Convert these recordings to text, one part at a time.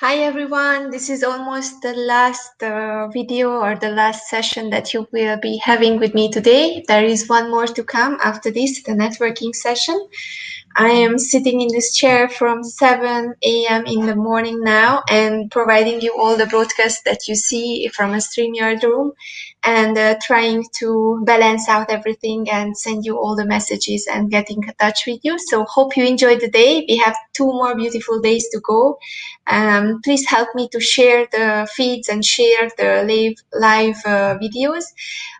Hi everyone, this is almost the last video or the last session that you will be having with me today. There is one more to come after this, the networking session. I am sitting in this chair from 7 a.m. in the morning now and providing you all the broadcasts that you see from a StreamYard room and trying to balance out everything and send you all the messages and getting in touch with you. So hope you enjoyed the day. We have 2 more beautiful days to go. Please help me to share the feeds and share the live videos.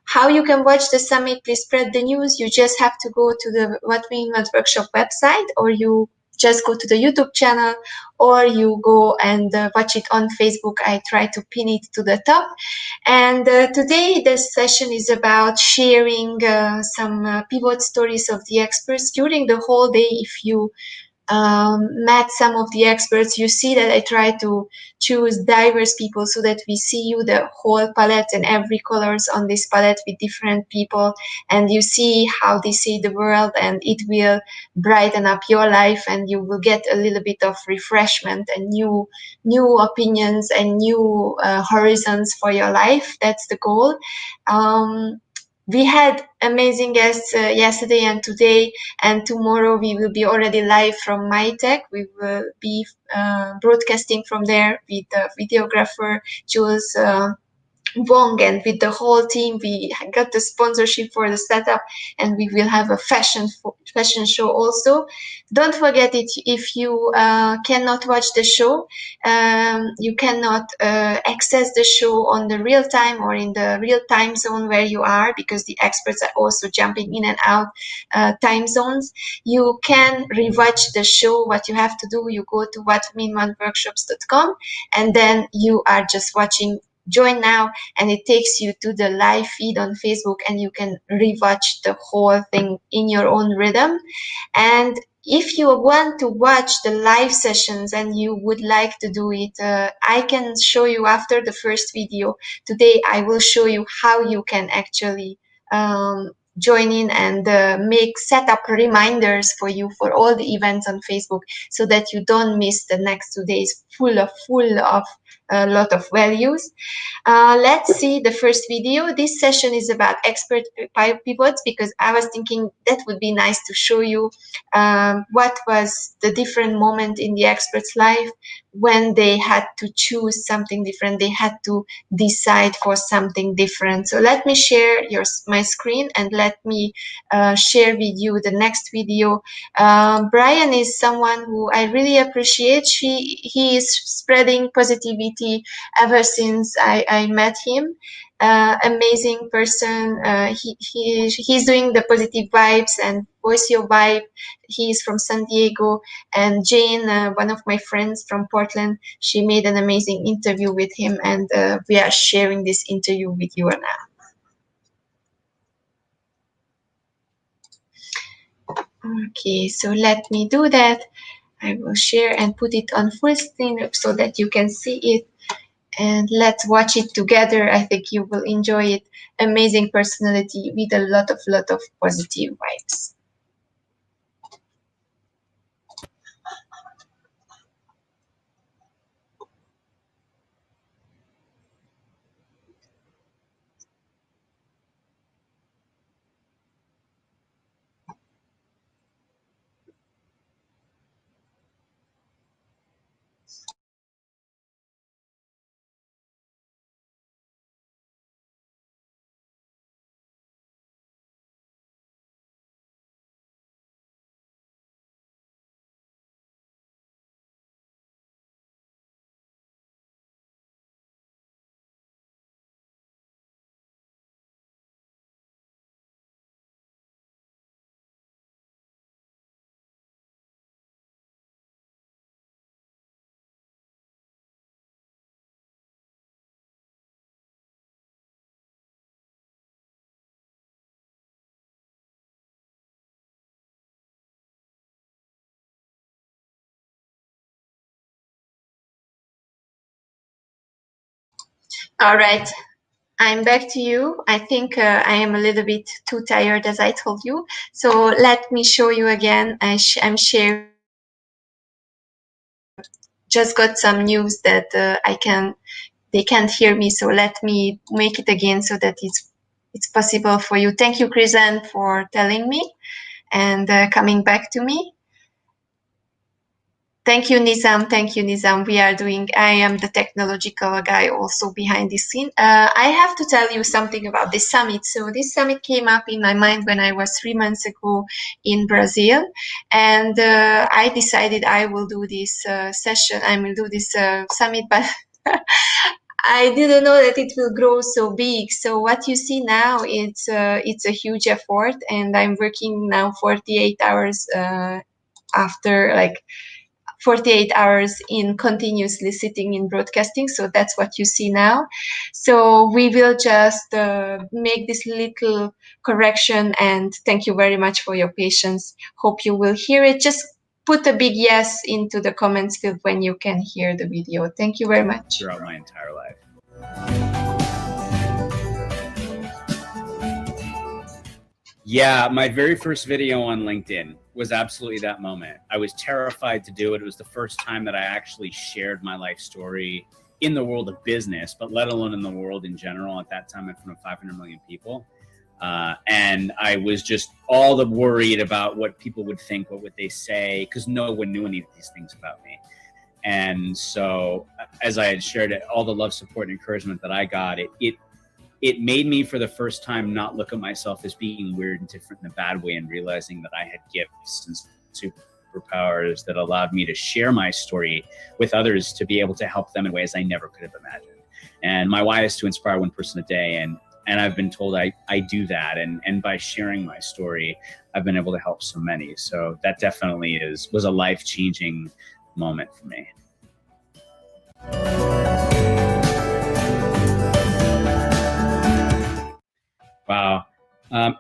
How you can watch the summit, please spread the news. You just have to go to the What We Invent Workshop website, or you just go to the YouTube channel, or you go and watch it on Facebook. I try to pin it to the top. And today this session is about sharing some pivot stories of the experts during the whole day. If you met some of the experts, you see that I try to choose diverse people so that we see you the whole palette and every colors on this palette with different people, and you see how they see the world, and it will brighten up your life, and you will get a little bit of refreshment and new opinions and new horizons for your life. That's the goal. We had amazing guests yesterday and today, and tomorrow we will be already live from MyTech. We will be broadcasting from there with the videographer Jules Wong, and with the whole team. We got the sponsorship for the setup, and we will have a fashion show also. Don't forget it. If you cannot watch the show, you cannot access the show on the real time or in the real time zone where you are, because the experts are also jumping in and out time zones. You can rewatch the show. What you have to do, you go to whatmeanonworkshops.com, and then you are just watching. Join now, and it takes you to the live feed on Facebook, and you can rewatch the whole thing in your own rhythm. And if you want to watch the live sessions and you would like to do it, I can show you after the first video. Today I will show you how you can actually join in and set up reminders for you for all the events on Facebook, so that you don't miss the next 2 days full of a lot of values. Let's see the first video. This session is about expert pivots, because I was thinking that would be nice to show you what was the different moment in the expert's life when they had to choose something different. They had to decide for something different. So let me share my screen, and let me share with you the next video. Brian is someone who I really appreciate. He is spreading positivity ever since I met him. Amazing person. He's doing the positive vibes and voice your vibe. He's from San Diego, and Jane, one of my friends from Portland, she made an amazing interview with him, and we are sharing this interview with you now. Okay, so let me do that. I will share and put it on full screen so that you can see it. And let's watch it together. I think you will enjoy it. Amazing personality with a lot of positive vibes. All right, I'm back to you. I think I am a little bit too tired, as I told you. So let me show you again. I'm sharing just got some news that they can't hear me, so let me make it again so that it's possible for you. Thank you, Krisan, for telling me and coming back to me. Thank you, Nizam. Thank you, Nizam. I am the technological guy also behind the scene. I have to tell you something about this summit. So this summit came up in my mind when I was 3 months ago in Brazil. And I decided I will do this session. I will do this summit, but I didn't know that it will grow so big. So what you see now, it's a huge effort, and I'm working now 48 hours after, like, 48 hours in continuously sitting in broadcasting. So that's what you see now. So we will just make this little correction, and thank you very much for your patience. Hope you will hear it. Just put a big yes into the comments field when you can hear the video. Thank you very much. Throughout my entire life. Yeah, my very first video on LinkedIn was absolutely that moment. I was terrified to do it. It was the first time that I actually shared my life story in the world of business, but let alone in the world in general. At that time, in front of 500 million people. And I was just all the worried about what people would think, what would they say, because no one knew any of these things about me. And so, as I had shared it, all the love, support, and encouragement that I got, it made me, for the first time, not look at myself as being weird and different in a bad way, and realizing that I had gifts and superpowers that allowed me to share my story with others, to be able to help them in ways I never could have imagined. And my why is to inspire one person a day. And I've been told I do that. And by sharing my story, I've been able to help so many. So that definitely was a life-changing moment for me. Wow.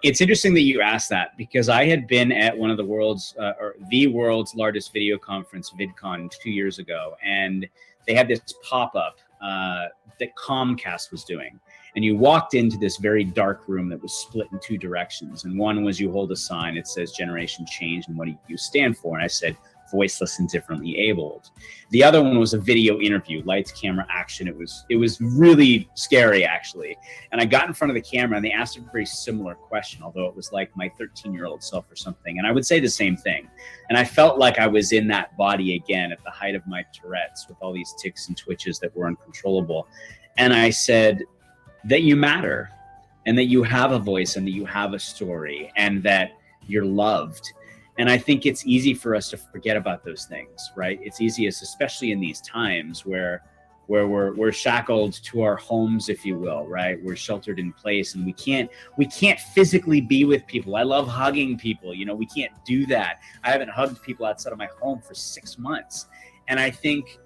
It's interesting that you asked that, because I had been at one of the world's, or the world's largest video conference, VidCon, 2 years ago. And they had this pop-up that Comcast was doing. And you walked into this very dark room that was split in 2 directions. And one was, you hold a sign, it says Generation Change, and what do you stand for? And I said, voiceless and differently abled. The other one was a video interview, lights, camera, action. It was really scary, actually. And I got in front of the camera, and they asked a very similar question, although it was like my 13-year-old self or something. And I would say the same thing. And I felt like I was in that body again at the height of my Tourette's, with all these tics and twitches that were uncontrollable. And I said that you matter, and that you have a voice, and that you have a story, and that you're loved. And I think it's easy for us to forget about those things, right? It's easiest, especially in these times where we're shackled to our homes, if you will, right? We're sheltered in place, and we can't physically be with people. I love hugging people, you know, we can't do that. I haven't hugged people outside of my home for 6 months. And I think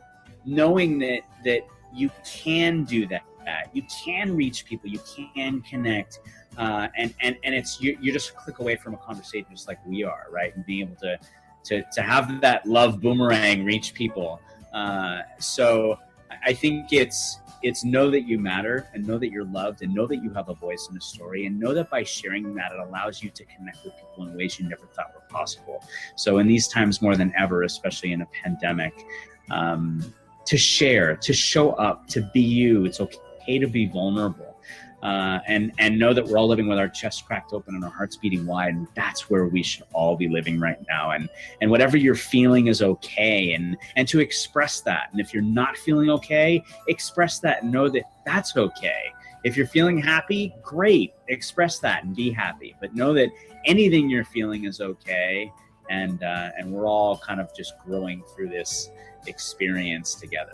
knowing that you can do that, you can reach people, you can connect, and you're just a click away from a conversation, just like we are, right? And being able to have that love boomerang reach people. So I think it's know that you matter, and know that you're loved, and know that you have a voice and a story, and know that by sharing that, it allows you to connect with people in ways you never thought were possible. So in these times more than ever, especially in a pandemic, to share, to show up, to be you. It's okay to be vulnerable, and know that we're all living with our chests cracked open and our hearts beating wide. And that's where we should all be living right now. And whatever you're feeling is okay, and to express that. And if you're not feeling okay, express that and know that that's okay. If you're feeling happy, great, express that and be happy. But know that anything you're feeling is okay, and we're all kind of just growing through this experience together.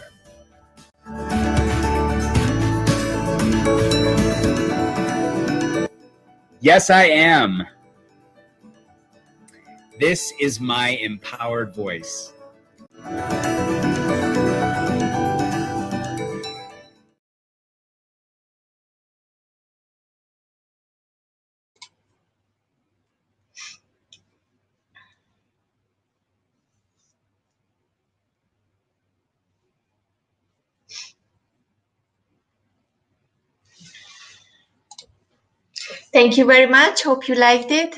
Yes, I am. This is my empowered voice. Thank you very much. Hope you liked it.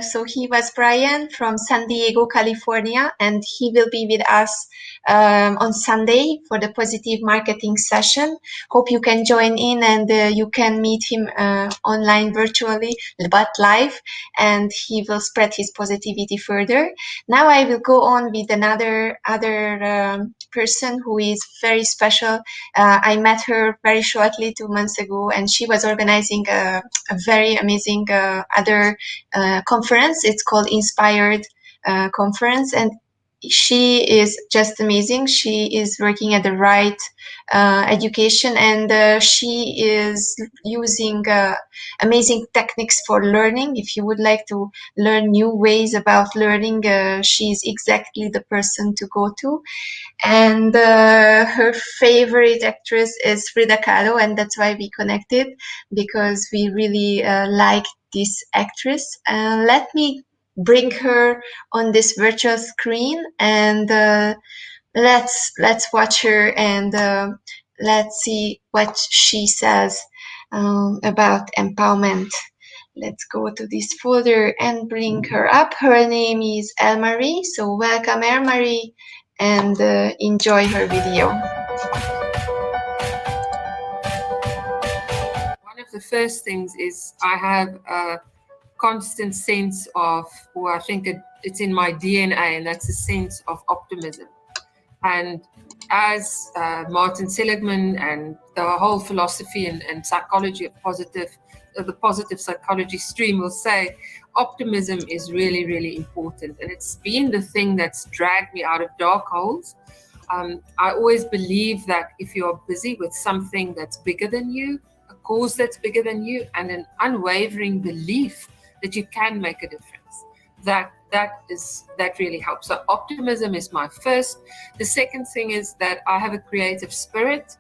So he was Brian from San Diego, California, and he will be with us on Sunday for the positive marketing session. Hope you can join in and you can meet him online virtually, but live, and he will spread his positivity further. Now I will go on with another person who is very special. I met her very shortly 2 months ago, and she was organizing a very amazing other conference. It's called Inspired Conference, and she is just amazing. She is working at the right education, and she is using amazing techniques for learning. If you would like to learn new ways about learning, she's exactly the person to go to. And her favorite actress is Frida Kahlo, and that's why we connected, because we really like this actress. Let me bring her on this virtual screen, and let's watch her, and let's see what she says about empowerment. Let's go to this folder and bring her up. Her name is Elle-Marie, so welcome Elle-Marie, and enjoy her video. One of the first things is I have a constant sense of, or I think it's in my DNA, and that's a sense of optimism. And as Martin Seligman and the whole philosophy and psychology of the positive psychology stream will say, optimism is really, really important. And it's been the thing that's dragged me out of dark holes. I always believe that if you're busy with something that's bigger than you, a cause that's bigger than you, and an unwavering belief that you can make a difference, that really helps. So optimism is my first. The second thing is that I have a creative spirit.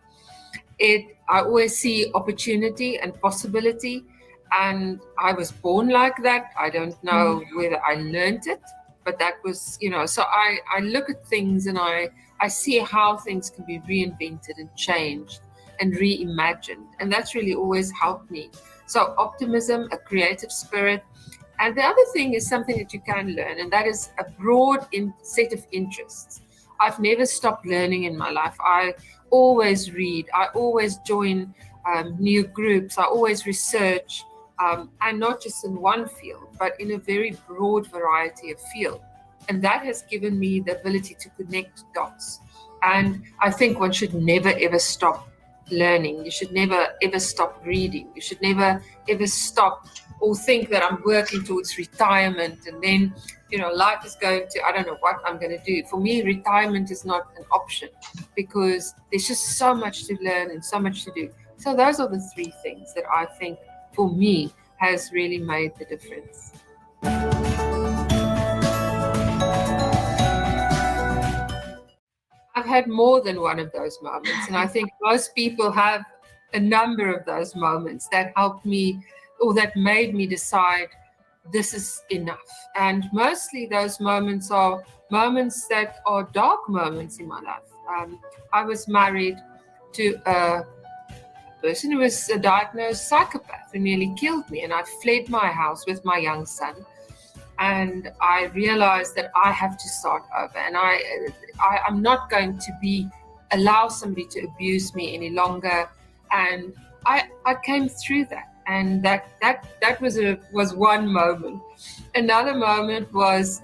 I always see opportunity and possibility, and I was born like that. I don't know whether I learned it, but that was, so I look at things and I see how things can be reinvented and changed and reimagined, and that's really always helped me. So optimism, a creative spirit. And the other thing is something that you can learn, and that is a broad set of interests. I've never stopped learning in my life. I always read. I always join new groups. I always research, and not just in one field, but in a very broad variety of fields. And that has given me the ability to connect dots. And I think one should never, ever stop learning. You should never, ever stop reading. You should never, ever stop or think that I'm working towards retirement and then, life is going to, I don't know what I'm going to do. For me, retirement is not an option because there's just so much to learn and so much to do. So those are the three things that I think for me has really made the difference. I've had more than one of those moments, and I think most people have a number of those moments that helped me or that made me decide this is enough. And mostly those moments are moments that are dark moments in my life. I was married to a person who was a diagnosed psychopath who nearly killed me, and I fled my house with my young son. And I realized that I have to start over, and I'm not going to allow somebody to abuse me any longer. And I came through that. And that was one moment. Another moment was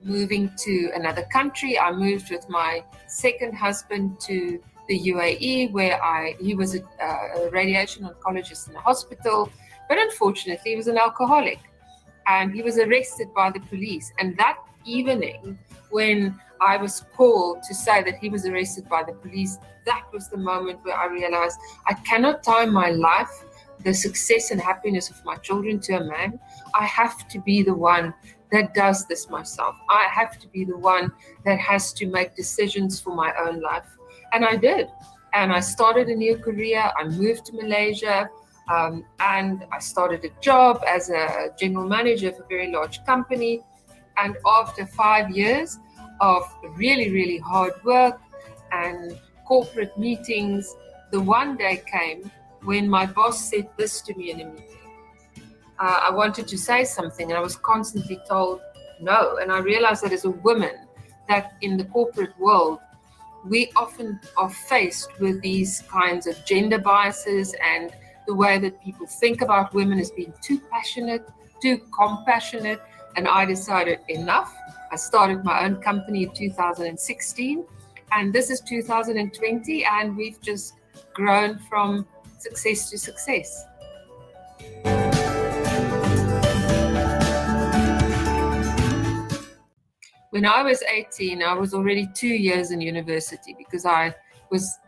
moving to another country. I moved with my second husband to the UAE, where he was a radiation oncologist in a hospital, but unfortunately he was an alcoholic, and he was arrested by the police. And that evening, when I was called to say that he was arrested by the police, that was the moment where I realized I cannot tie my life, the success and happiness of my children, to a man. I have to be the one that does this myself. I have to be the one that has to make decisions for my own life. And I did. And I started a new career. I moved to Malaysia, and I started a job as a general manager of a very large company. And after 5 years of really, really hard work and corporate meetings, the one day came when my boss said this to me in a meeting. I wanted to say something, and I was constantly told no. And I realized that as a woman, that in the corporate world, we often are faced with these kinds of gender biases and the way that people think about women as being too passionate, too compassionate. And I decided enough. I started my own company in 2016, and this is 2020, and we've just grown from success to success. When I was 18, I was already 2 years in university because I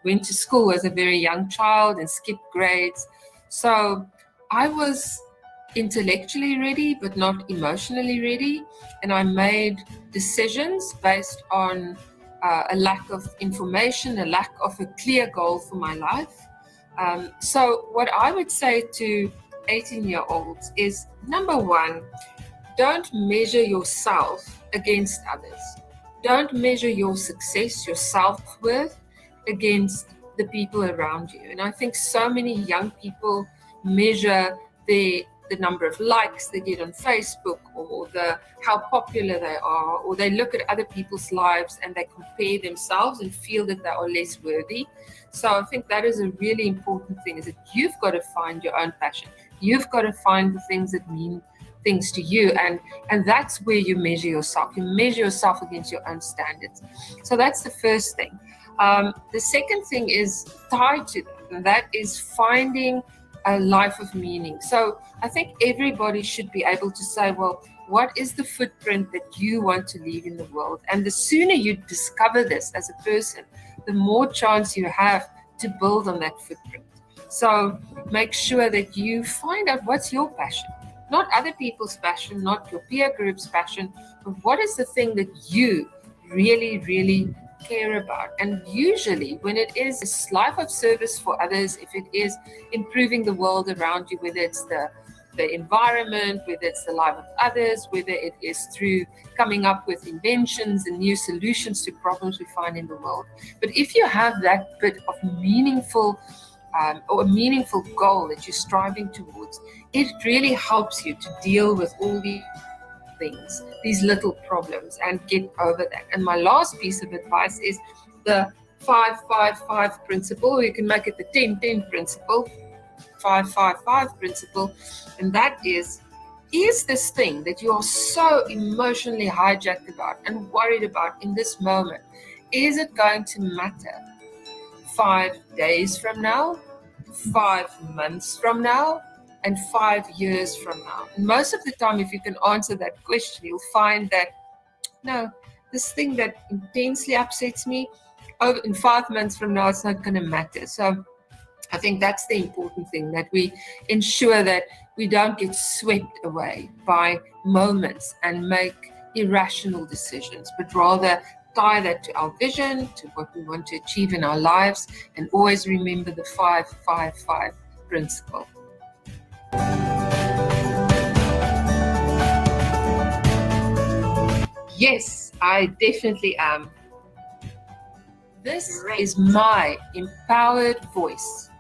went to school as a very young child and skipped grades. So I was intellectually ready, but not emotionally ready. And I made decisions based on a lack of information, a lack of a clear goal for my life. So what I would say to 18-year-olds is, number one, don't measure yourself against others. Don't measure your success, your self-worth against the people around you. And I think so many young people measure the number of likes they get on Facebook, or how popular they are, or they look at other people's lives and they compare themselves and feel that they are less worthy. So I think that is a really important thing, is that you've got to find your own passion. You've got to find the things that mean things to you, and that's where you measure yourself. You measure yourself against your own standards. So that's the first thing. The second thing is tied to that, and that is finding a life of meaning. So I think everybody should be able to say, well, what is the footprint that you want to leave in the world? And the sooner you discover this as a person, the more chance you have to build on that footprint. So make sure that you find out what's your passion. Not other people's passion, not your peer group's passion, but what is the thing that you really, really care about? And usually when it is a life of service for others, if it is improving the world around you, whether it's the environment, whether it's the life of others, whether it is through coming up with inventions and new solutions to problems we find in the world. But if you have that bit of meaningful or a meaningful goal that you're striving towards, it really helps you to deal with all these things, these little problems, and get over that. And my last piece of advice is the 5-5-5 principle, or you can make it the 10-10 principle, 5-5-5 principle. And that is this thing that you are so emotionally hijacked about and worried about in this moment, is it going to matter 5 days from now, 5 months from now, and 5 years from now? And most of the time, if you can answer that question, you'll find that, no, this thing that intensely upsets me, in 5 months from now, it's not going to matter. So I think that's the important thing, that we ensure that we don't get swept away by moments and make irrational decisions, but rather tie that to our vision, to what we want to achieve in our lives, and always remember the 5-5-5 principle. Yes, I definitely am. This is my empowered voice.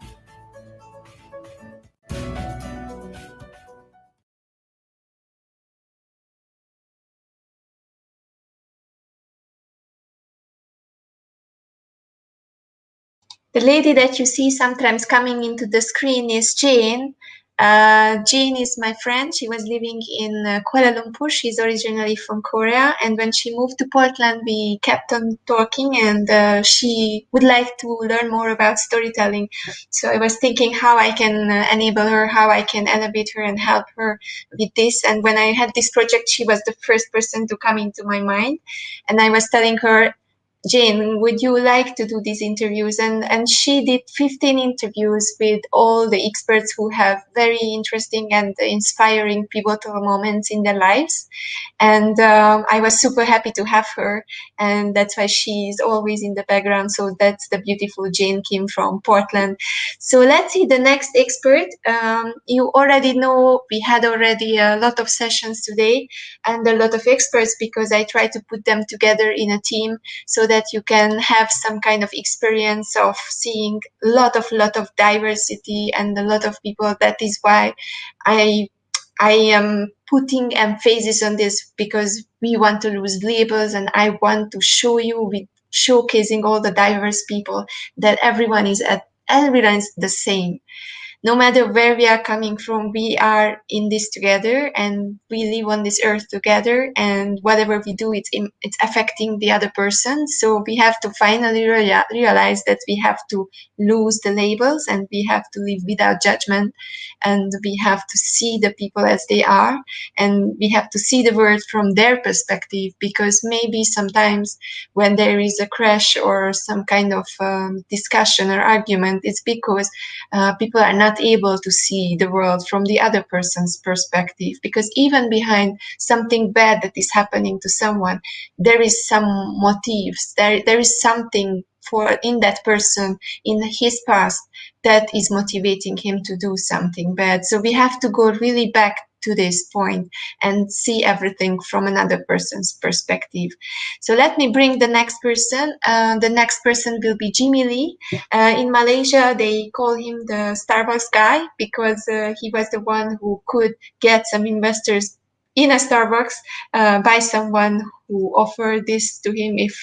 The lady that you see sometimes coming into the screen is Jane. Jane is my friend. She was living in Kuala Lumpur. She's originally from Korea. And when she moved to Portland, we kept on talking, and she would like to learn more about storytelling. So I was thinking how I can enable her, how I can elevate her and help her with this. And when I had this project, she was the first person to come into my mind. And I was telling her, Jane, would you like to do these interviews? And she did 15 interviews with all the experts who have very interesting and inspiring pivotal moments in their lives. And I was super happy to have her. And that's why she's always in the background. So that's the beautiful Jane Kim from Portland. So let's see the next expert. You already know we had already a lot of sessions today and a lot of experts, because I try to put them together in a team so that you can have some kind of experience of seeing a lot of diversity and a lot of people. That is why I I am putting emphasis on this because we want to lose labels, and I want to show you with showcasing all the diverse people that everyone is the same. No matter where we are coming from, we are in this together, and we live on this earth together, and whatever we do, it's affecting the other person. So we have to finally realize that we have to lose the labels, and we have to live without judgment, and we have to see the people as they are, and we have to see the world from their perspective, because maybe sometimes when there is a crash or some kind of discussion or argument, it's because people are not able to see the world from the other person's perspective, because even behind something bad that is happening to someone, there is some motives, there is something in that person, in his past, that is motivating him to do something bad. So we have to go really back to this point and see everything from another person's perspective. So let me bring the next person. The next person will be Jimmy Lee. In Malaysia, they call him the Starbucks guy, because he was the one who could get some investors in a Starbucks by someone who offered this to him. If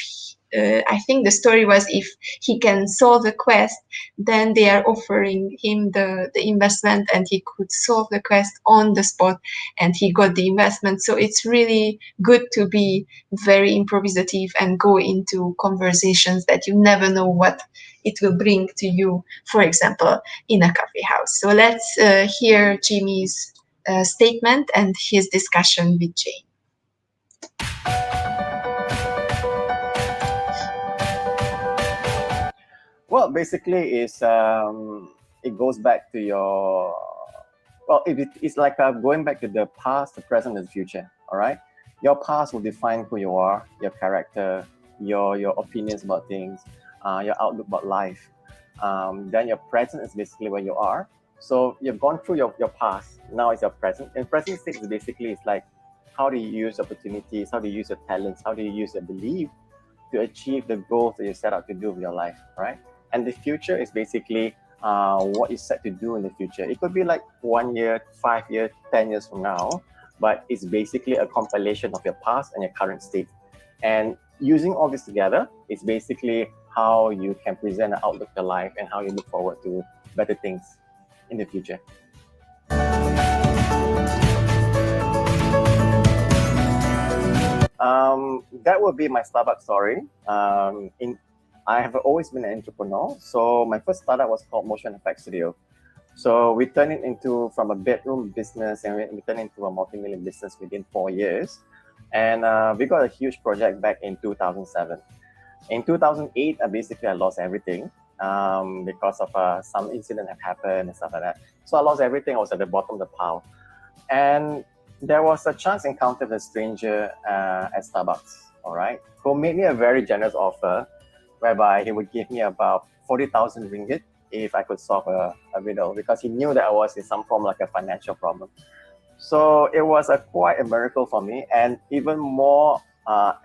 I think the story was, if he can solve a quest, then they are offering him the investment, and he could solve the quest on the spot, and he got the investment. So it's really good to be very improvisative and go into conversations that you never know what it will bring to you, for example, in a coffee house. So let's hear Jimmy's statement and his discussion with Jane. Well, basically, it goes back to your, well, it's like going back to the past, the present, and the future. All right, your past will define who you are, your character, your opinions about things, your outlook about life. Then your present is basically where you are. So you've gone through your past. Now it's your present. And present state is basically, it's like, how do you use opportunities? How do you use your talents? How do you use your belief to achieve the goals that you set out to do with your life, right? And the future is basically what you set to do in the future. It could be like 1 year, 5 years, 10 years from now, but it's basically a compilation of your past and your current state. And using all this together, it's basically how you can present an outlook to life and how you look forward to better things in the future. That would be my Starbucks story. I have always been an entrepreneur. So my first startup was called Motion Effect Studio. So we turned it from a bedroom business, and we turned it into a multi-million business within 4 years. And we got a huge project back in 2007. In 2008, I lost everything because of some incident that happened and stuff like that. So I lost everything. I was at the bottom of the pile. And there was a chance encounter with a stranger at Starbucks, all right, who made me a very generous offer, whereby he would give me about 40,000 ringgit if I could solve a riddle, because he knew that I was in some form like a financial problem. So it was quite a miracle for me. And even more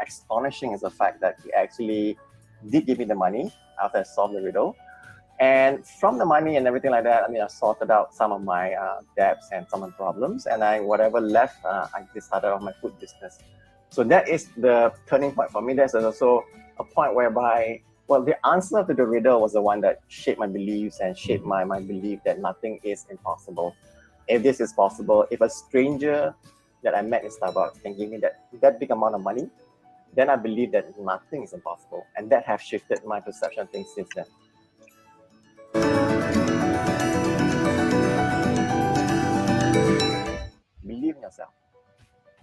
astonishing is the fact that he actually did give me the money after I solved the riddle. And from the money and everything like that, I sorted out some of my debts and some of the problems. And whatever left, I just started off my food business. So that is the turning point for me. There's also a point whereby, well, the answer to the riddle was the one that shaped my beliefs and shaped my belief that nothing is impossible. If this is possible, if a stranger that I met in Starbucks can give me that big amount of money, then I believe that nothing is impossible. And that has shifted my perception of things since then. Believe in yourself.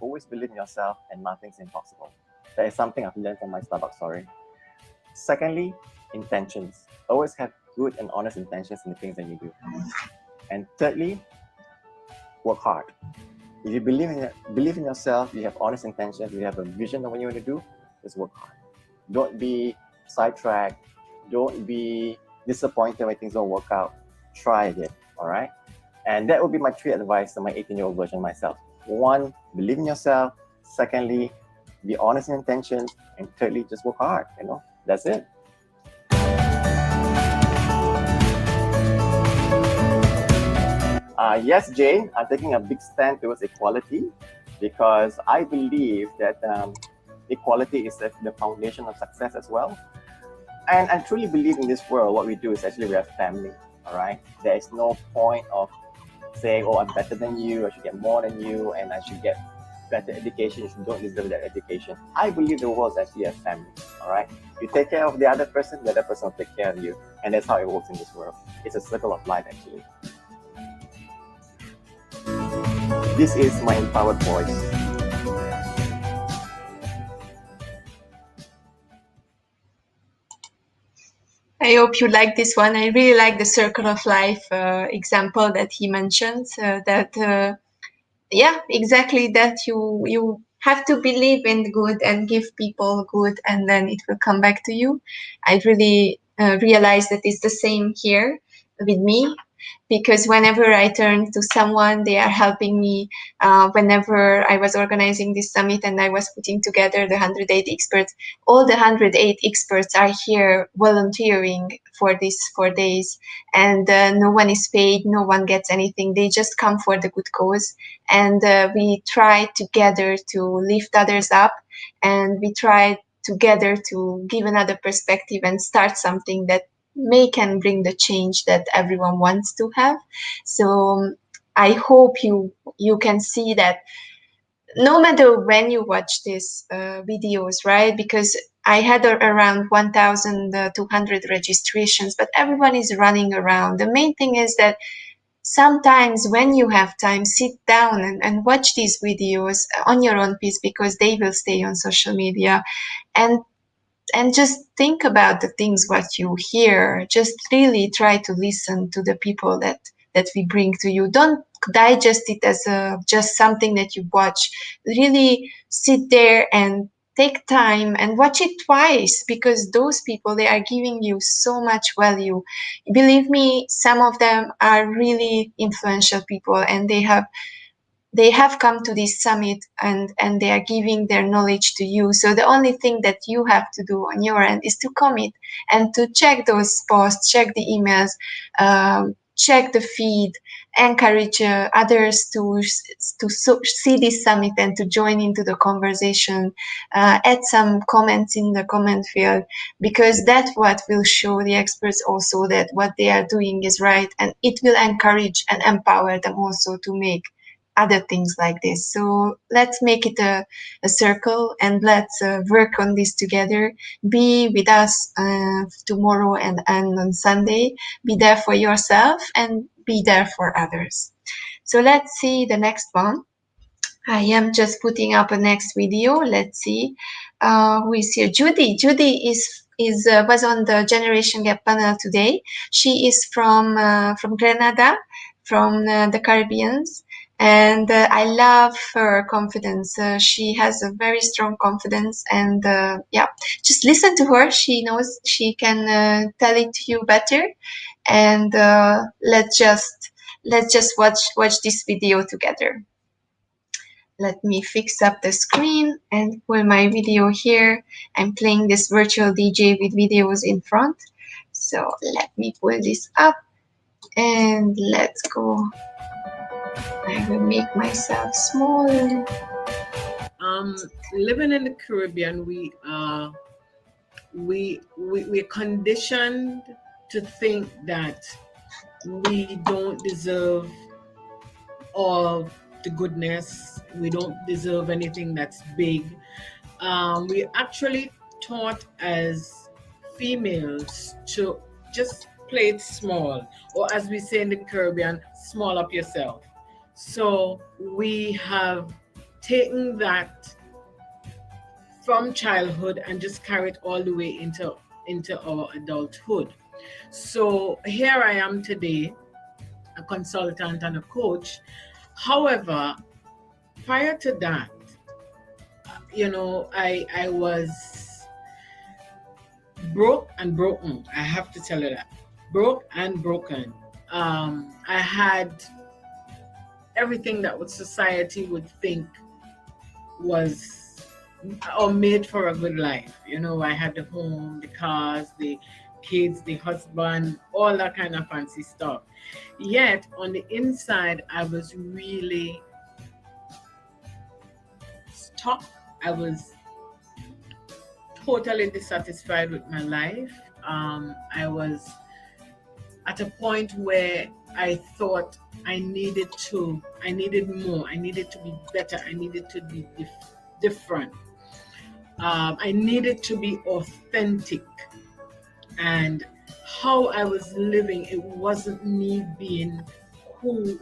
Always believe in yourself, and nothing's impossible. That is something I've learned from my Starbucks story. Secondly, intentions. Always have good and honest intentions in the things that you do. And thirdly, work hard. If you believe in yourself, you have honest intentions, you have a vision of what you want to do, just work hard. Don't be sidetracked. Don't be disappointed when things don't work out. Try again, all right? And that would be my 3 advice to my 18-year-old version of myself. 1, believe in yourself. Secondly, be honest in intentions. And thirdly, just work hard, That's it. Yes, Jane, I'm taking a big stand towards equality because I believe that equality is the foundation of success as well. And I truly believe in this world, what we do is actually we are family, all right? There is no point of saying, oh, I'm better than you, I should get more than you, and I should get better education, you don't deserve that education. I believe the world is actually a family, all right? You take care of the other person will take care of you. And that's how it works in this world. It's a circle of life, actually. This is my empowered voice. I hope you like this one. I really like the circle of life example that he mentioned. Yeah, exactly that. You have to believe in good and give people good, and then it will come back to you. I really realized that it's the same here with me, because whenever I turn to someone, they are helping me. Whenever I was organizing this summit and I was putting together the 108 experts, all the 108 experts are here volunteering for these 4 days, and no one is paid, no one gets anything. They just come for the good cause, and we try together to lift others up, and we try together to give another perspective and start something that can bring the change that everyone wants to have. So I hope you can see that no matter when you watch these videos, right? Because I had around 1,200 registrations, but everyone is running around. The main thing is that sometimes when you have time, sit down and watch these videos on your own pace, because they will stay on social media, and just think about the things what you hear. Just really try to listen to the people that we bring to you. Don't digest it as just something that you watch. Really sit there and take time and watch it twice, because those people, they are giving you so much value. Believe me, some of them are really influential people, and they have come to this summit, and they are giving their knowledge to you. So the only thing that you have to do on your end is to commit and to check those posts, check the emails, check the feed, encourage others to see this summit and to join into the conversation, add some comments in the comment field, because that's what will show the experts also that what they are doing is right, and it will encourage and empower them also to make other things like this. So let's make it a circle, and let's work on this together. Be with us tomorrow and on Sunday. Be there for yourself and be there for others. So let's see the next one. I am just putting up a next video. Let's see who is here. Judy. Judy was on the Generation Gap panel today. She is from Grenada, from the Caribbeans. And I love her confidence. She has a very strong confidence, and yeah, just listen to her. She knows she can tell it to you better. And let's just watch this video together. Let me fix up the screen and pull my video here. I'm playing this virtual DJ with videos in front. So let me pull this up and let's go. I will make myself smaller. Living in the Caribbean, we're conditioned to think that we don't deserve all the goodness. We don't deserve anything that's big. We actually taught as females to just play it small, or as we say in the Caribbean, small up yourself. So we have taken that from childhood and just carry it all the way into our adulthood. So here I am today, a consultant and a coach. However, prior to that, I was broke and broken. I have to tell you that. Broke and broken. I had everything that what society would think was or made for a good life. I had the home, the cars, the kids, the husband, all that kind of fancy stuff. Yet on the inside, I was really stuck. I was totally dissatisfied with my life. I was at a point where I thought I needed more, I needed to be better, I needed to be different. I needed to be authentic. And how I was living, it wasn't me being who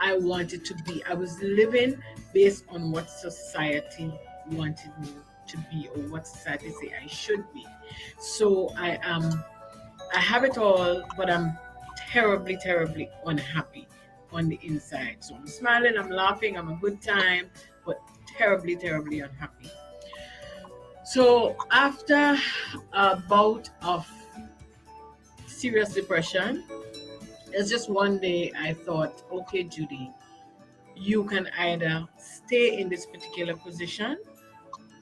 I wanted to be. I was living based on what society wanted me to be, or what society say I should be. So I have it all, but I'm terribly, terribly unhappy on the inside. So I'm smiling, I'm laughing, I'm a good time, but terribly, terribly unhappy. So after a bout of serious depression, it's just one day I thought, okay, Judy, you can either stay in this particular position,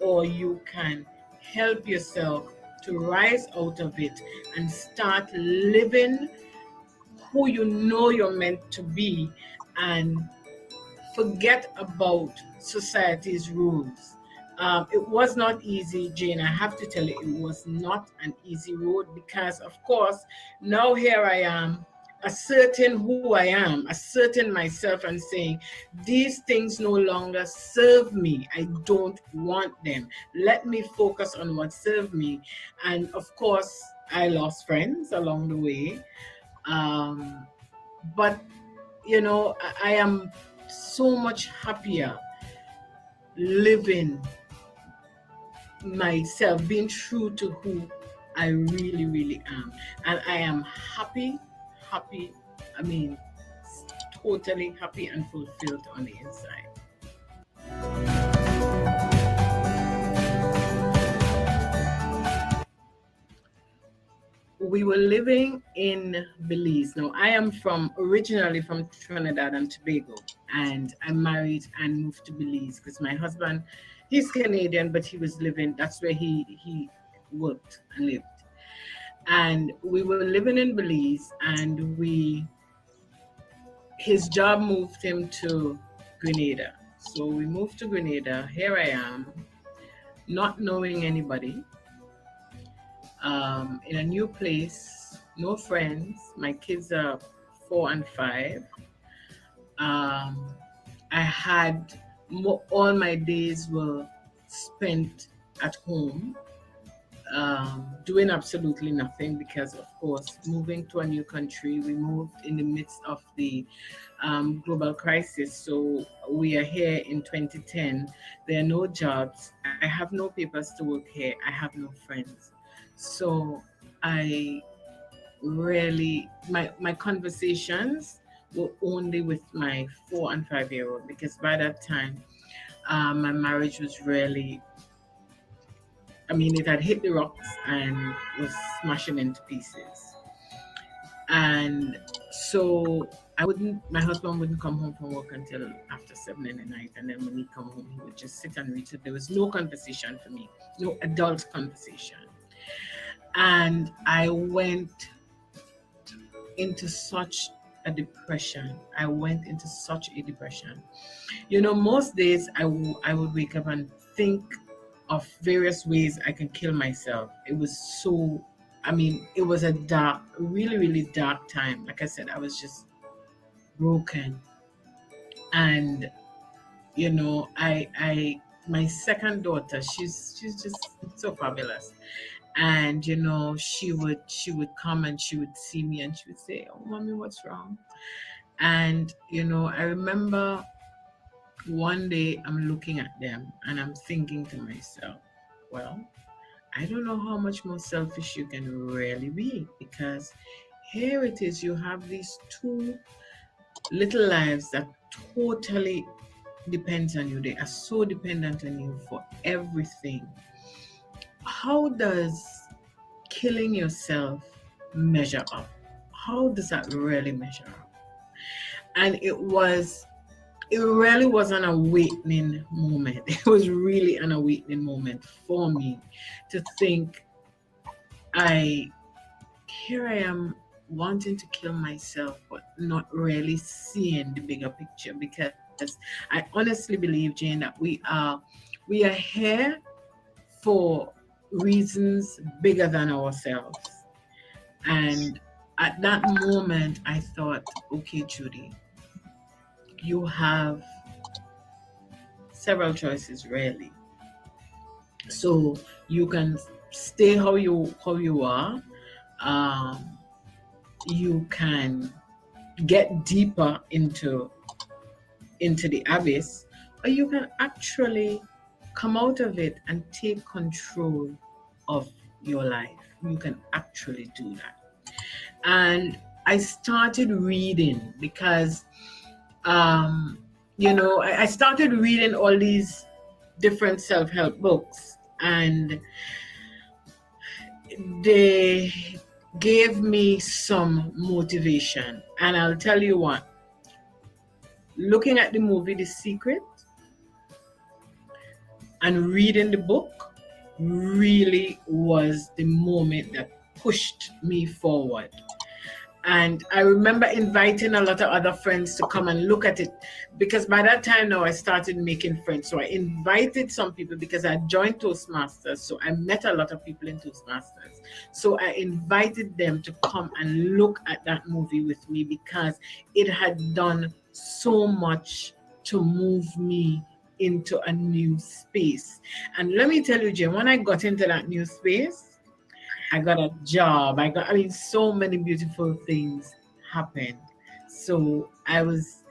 or you can help yourself to rise out of it and start living who you know you're meant to be, and forget about society's rules. It was not easy, Jane. I have to tell you, it was not an easy road, because, of course, now here I am, asserting who I am, asserting myself and saying, these things no longer serve me. I don't want them. Let me focus on what serves me. And of course, I lost friends along the way. But, you know, I am so much happier living myself, being true to who I really, really am. And I am happy, I mean, totally happy and fulfilled on the inside. We were living in Belize. Now, I am originally from Trinidad and Tobago, and I married and moved to Belize because my husband, he's Canadian, but he was living, that's where he worked and lived. And we were living in Belize, and his job moved him to Grenada. So we moved to Grenada. Here I am, not knowing anybody, in a new place, no friends. My kids are 4 and 5. I had all my days were spent at home, doing absolutely nothing, because, of course, moving to a new country, we moved in the midst of the global crisis. So we are here in 2010. There are no jobs. I have no papers to work here. I have no friends. So I really, my conversations were only with my 4 and 5-year-old, because by that time, my marriage was really, I mean, it had hit the rocks and was smashing into pieces. And so my husband wouldn't come home from work until after 7 in the night. And then when he'd come home, he would just sit and read. So there was no conversation for me, no adult conversation. And I went into such a depression. You know, most days I would wake up and think of various ways I can kill myself. It was so, I mean, it was a dark, really, really dark time. Like I said, I was just broken. And, you know, my second daughter, she's just so fabulous. And, you know, she would come and she would see me and she would say, "Oh, mommy, what's wrong?" And, you know, I remember one day I'm looking at them and I'm thinking to myself, well, I don't know how much more selfish you can really be, because here it is, you have these 2 little lives that totally depends on you. They are so dependent on you for everything. How does killing yourself measure up? How does that really measure up? And it really was an awakening moment. It was really an awakening moment for me to think I here I am wanting to kill myself, but not really seeing the bigger picture, because I honestly believe, Jane, that we are here for reasons bigger than ourselves. And at that moment, I thought, okay, Judy, you have several choices, really. So you can stay how you are. You can get deeper into the abyss, or you can actually come out of it and take control of your life. You can actually do that. And I started reading because I started reading all these different self-help books, and they gave me some motivation. And I'll tell you what, looking at the movie The Secret and reading the book really was the moment that pushed me forward. And I remember inviting a lot of other friends to come and look at it, because by that time now I started making friends. So I invited some people because I joined Toastmasters. So I met a lot of people in Toastmasters. So I invited them to come and look at that movie with me, because it had done so much to move me into a new space. And let me tell you, Jim, when I got into that new space, I got a job. So many beautiful things happened. So I was,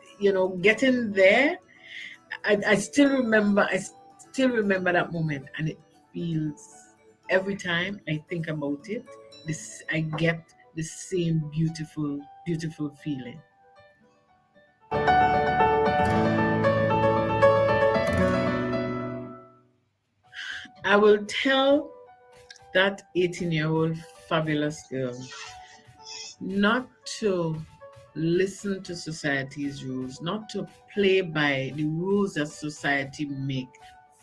getting there. I still remember that moment, and it feels, every time I think about it, I get the same beautiful, beautiful feeling. I will tell that 18-year-old fabulous girl not to listen to society's rules, not to play by the rules that society make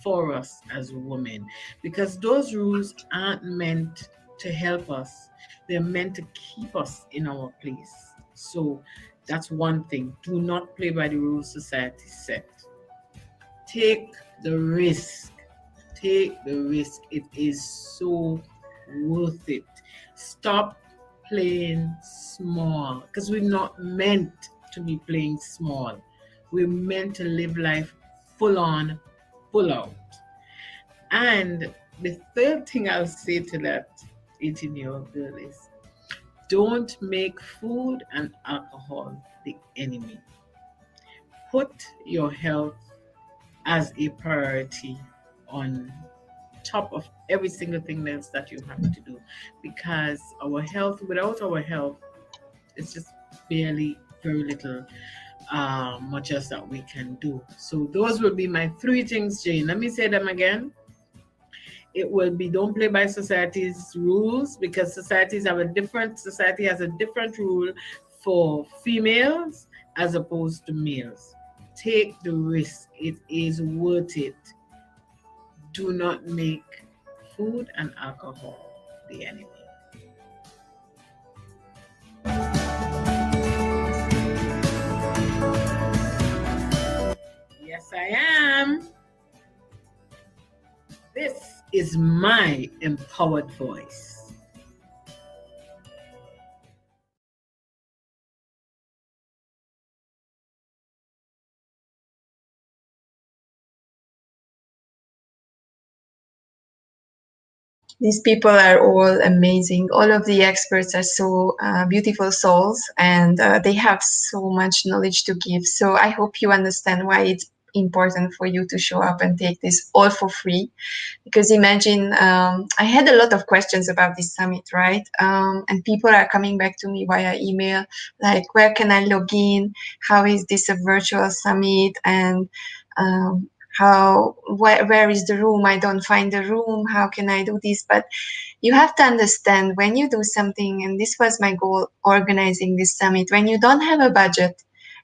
for us as women, because those rules aren't meant to help us. They're meant to keep us in our place. So that's one thing. Do not play by the rules society set. Take the risk. Take the risk. It is so worth it. Stop playing small, because we're not meant to be playing small. We're meant to live life full on, full out. And the third thing I'll say to that 18-year-old girl is, don't make food and alcohol the enemy. Put your health as a priority on top of every single thing else that you have to do, because without our health, it's just barely very little much else that we can do. So those will be my 3 things, Jane. Let me say them again. It will be, don't play by society's rules, because society has a different rule for females as opposed to males. Take the risk. It is worth it. Do not make food and alcohol the enemy. Yes, I am. This is my empowered voice. These people are all amazing. All of the experts are so beautiful souls, and they have so much knowledge to give. So I hope you understand why it's important for you to show up and take this all for free. Because imagine, I had a lot of questions about this summit, right? And people are coming back to me via email, like, where can I log in? How is this a virtual summit? And where is the room? I don't find the room. How can I do this? But you have to understand, when you do something, and this was my goal organizing this summit, when you don't have a budget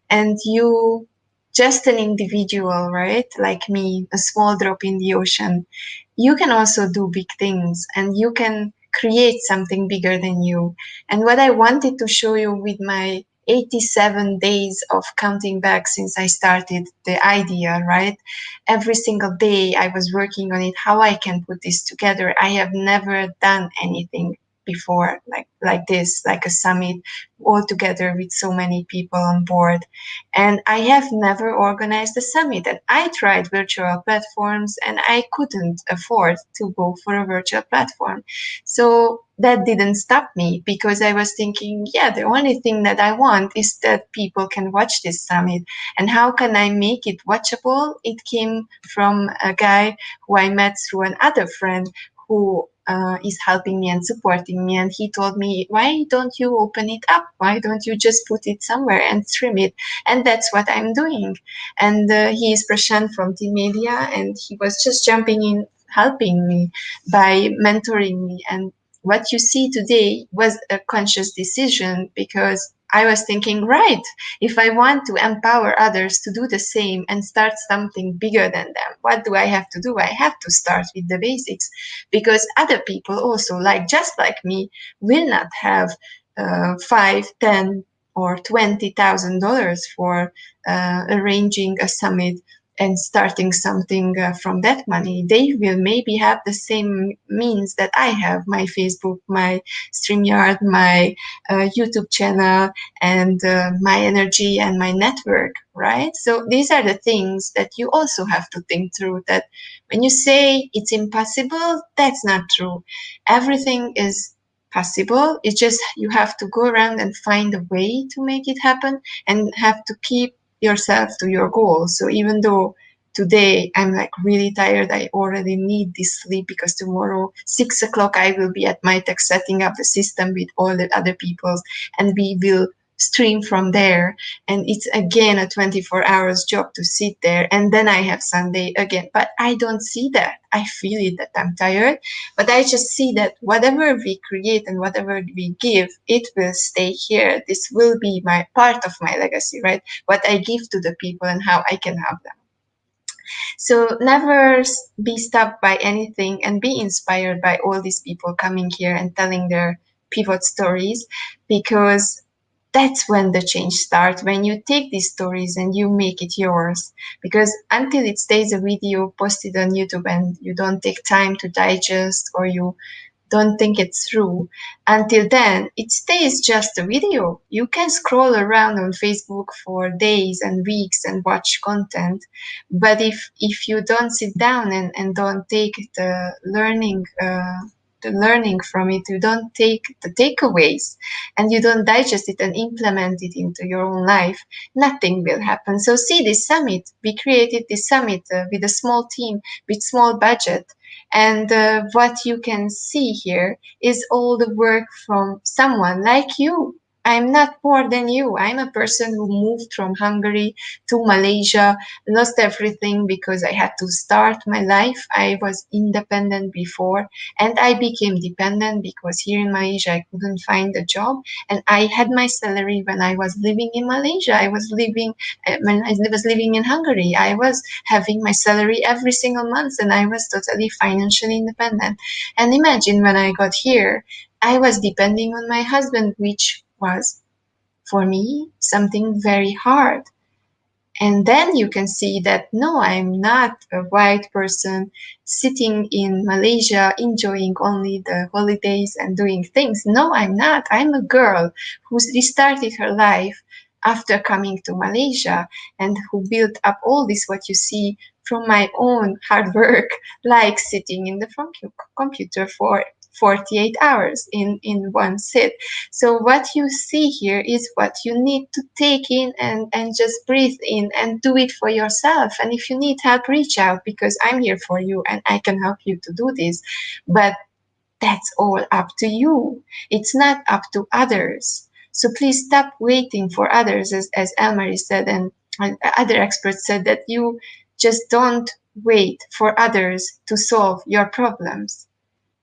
and you just an individual, right, like me, a small drop in the ocean, you can also do big things, and you can create something bigger than you. And what I wanted to show you with my 87 days of counting back since I started the idea, right? Every single day I was working on it, how I can put this together. I have never done anything before like this, like a summit all together with so many people on board. And I have never organized a summit. And I tried virtual platforms and I couldn't afford to go for a virtual platform. So that didn't stop me, because I was thinking, yeah, the only thing that I want is that people can watch this summit. And how can I make it watchable? It came from a guy who I met through another friend who is helping me and supporting me. And he told me, why don't you open it up? Why don't you just put it somewhere and stream it? And that's what I'm doing. And he is Prashant from Team Media, and he was just jumping in, helping me by mentoring me. And what you see today was a conscious decision, because I was thinking, right, if I want to empower others to do the same and start something bigger than them, what do I have to do? I have to start with the basics, because other people also, just like me, will not have $5, $10, or $20,000 for arranging a summit and starting something from that money. They will maybe have the same means that I have: my Facebook, my StreamYard, my YouTube channel, and my energy and my network, right? So these are the things that you also have to think through, that when you say it's impossible, that's not true. Everything is possible. It's just you have to go around and find a way to make it happen, and have to keep yourself to your goal. So even though today I'm really tired, I already need this sleep, because tomorrow 6 o'clock I will be at MyTech setting up the system with all the other people, and we will stream from there. And it's again a 24 hours job to sit there, and then I have Sunday again. But I don't see that. I feel it, that I'm tired, but I just see that whatever we create and whatever we give, it will stay here. This will be my part of my legacy, right? What I give to the people and how I can help them. So never be stopped by anything, and be inspired by all these people coming here and telling their pivot stories, because that's when the change starts, when you take these stories and you make it yours. Because until it stays a video posted on YouTube and you don't take time to digest, or you don't think it through, until then it stays just a video. You can scroll around on Facebook for days and weeks and watch content, but if you don't sit down and don't take the learning from it, you don't take the takeaways, and you don't digest it and implement it into your own life, nothing will happen. So see this summit. We created this summit with a small team, with small budget. And what you can see here is all the work from someone like you. I'm not more than you. I'm a person who moved from Hungary to Malaysia, lost everything because I had to start my life. I was independent before, and I became dependent because here in Malaysia I couldn't find a job, and I had my salary when I was living in Malaysia. I was living when I was living in Hungary. I was having my salary every single month, and I was totally financially independent. And imagine when I got here, I was depending on my husband, which was for me something very hard. And then you can see that, no, I'm not a white person sitting in Malaysia enjoying only the holidays and doing things. No, I'm not. I'm a girl who restarted her life after coming to Malaysia, and who built up all this, what you see, from my own hard work, like sitting in the computer for 48 hours in one sit. So what you see here is what you need to take in and just breathe in and do it for yourself. And if you need help, reach out, because I'm here for you and I can help you to do this. But that's all up to you. It's not up to others. So please stop waiting for others, as Elmarie said, and other experts said, that you just don't wait for others to solve your problems.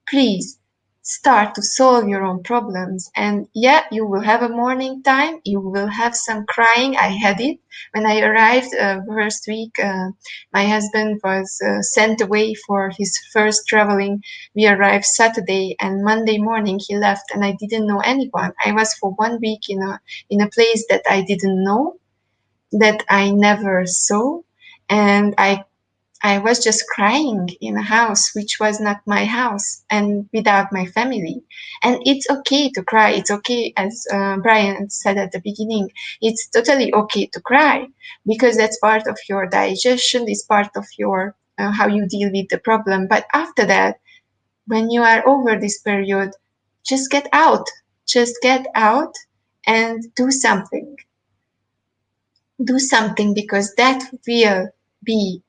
Please start to solve your own problems. And yeah, you will have a morning time, you will have some crying. I had it when I arrived first week. My husband was sent away for his first traveling. We arrived Saturday, and Monday morning he left, and I didn't know anyone. I was for 1 week in a place that I didn't know, that I never saw, and I was just crying in a house which was not my house and without my family. And it's okay to cry. It's okay, as Brian said at the beginning, it's totally okay to cry, because that's part of your digestion, it's part of your how you deal with the problem. But after that, when you are over this period, just get out. Just get out and do something. Do something, because that will be,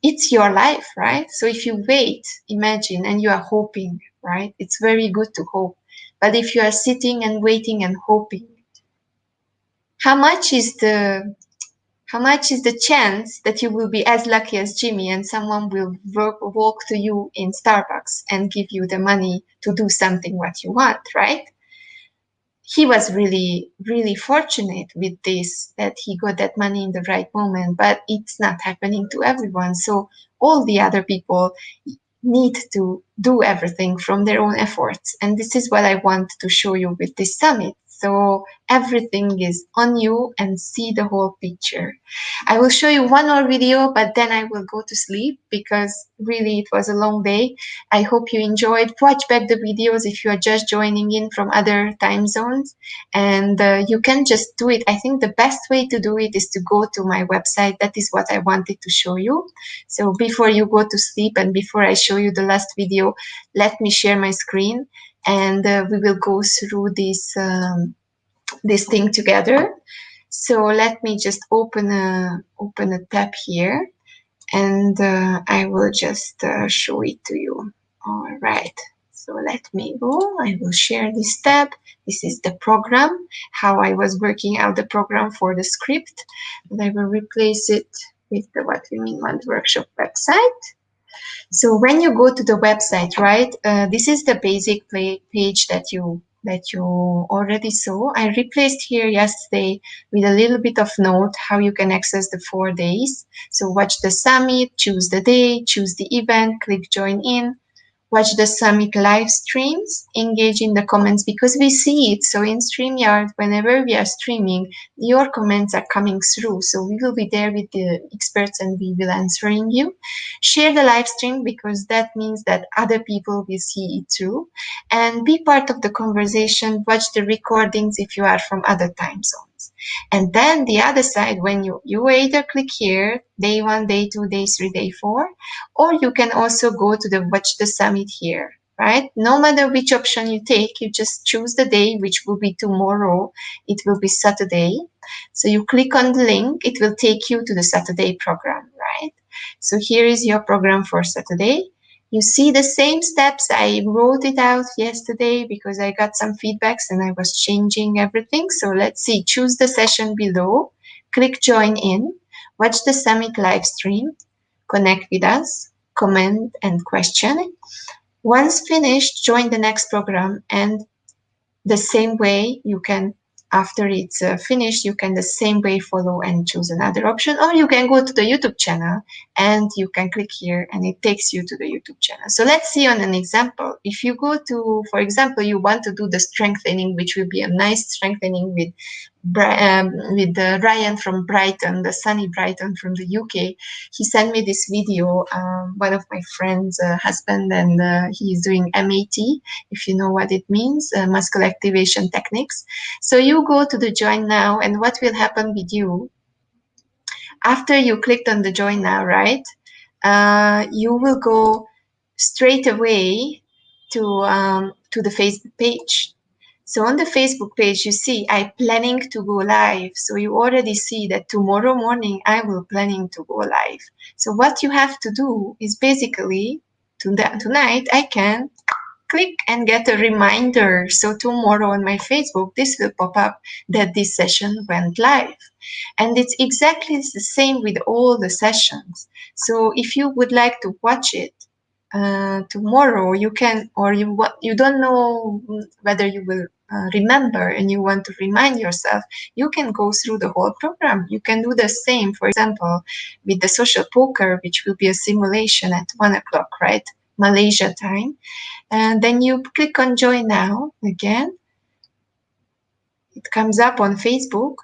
it's your life, right? So if you wait, imagine, and you are hoping, right? It's very good to hope. But if you are sitting and waiting and hoping, how much is the chance that you will be as lucky as Jimmy and someone will walk to you in Starbucks and give you the money to do something what you want, right? He was really, really fortunate with this, that he got that money in the right moment, but it's not happening to everyone. So all the other people need to do everything from their own efforts. And this is what I want to show you with this summit. So everything is on you, and see the whole picture. I will show you one more video, but then I will go to sleep, because really it was a long day. I hope you enjoyed. Watch back the videos if you are just joining in from other time zones, and you can just do it. I think the best way to do it is to go to my website. That is what I wanted to show you. So before you go to sleep and before I show you the last video, let me share my screen, and we will go through this thing together. So let me just open a tab here, and I will just show it to you. All right. So let me go. I will share this tab. This is the program, how I was working out the program for the script. And I will replace it with the What We Mean One Workshop website. So when you go to the website, right, this is the basic page that you already saw. I replaced here yesterday with a little bit of note how you can access the 4 days. So watch the summit, choose the day, choose the event, click join in. Watch the summit live streams, engage in the comments, because we see it. So in StreamYard, whenever we are streaming, your comments are coming through. So we will be there with the experts and we will answering you. Share the live stream, because that means that other people will see it too. And be part of the conversation. Watch the recordings if you are from other time zones. And then the other side, when you either click here, day 1, day 2, day 3, day 4, or you can also go to the Watch the Summit here, right? No matter which option you take, you just choose the day, which will be tomorrow. It will be Saturday. So you click on the link, it will take you to the Saturday program, right? So here is your program for Saturday. You see the same steps. I wrote it out yesterday because I got some feedbacks and I was changing everything. So let's see, choose the session below, click join in, watch the summit live stream, connect with us, comment and question. Once finished, join the next program, and the same way you can, after it's finished, you can the same way follow and choose another option, or you can go to the YouTube channel and you can click here and it takes you to the YouTube channel. So let's see on an example. If you go to, for example, you want to do the strengthening, which will be a nice strengthening with Ryan from Brighton, the sunny Brighton from the UK. He sent me this video, one of my friends' husband, and he is doing MAT, if you know what it means, muscle activation techniques. So you go to the join now, and what will happen with you after you clicked on the join now, right? You will go straight away to the Facebook page. So on the Facebook page, you see I'm planning to go live. So you already see that tomorrow morning I will planning to go live. So what you have to do is basically tonight I can click and get a reminder. So tomorrow on my Facebook, this will pop up that this session went live. And it's exactly the same with all the sessions. So if you would like to watch it, tomorrow you can, or you don't know whether you will remember and you want to remind yourself, you can go through the whole program. You can do the same, for example, with the social poker, which will be a simulation at 1 o'clock, right? Malaysia time. And then you click on join now again. It comes up on Facebook,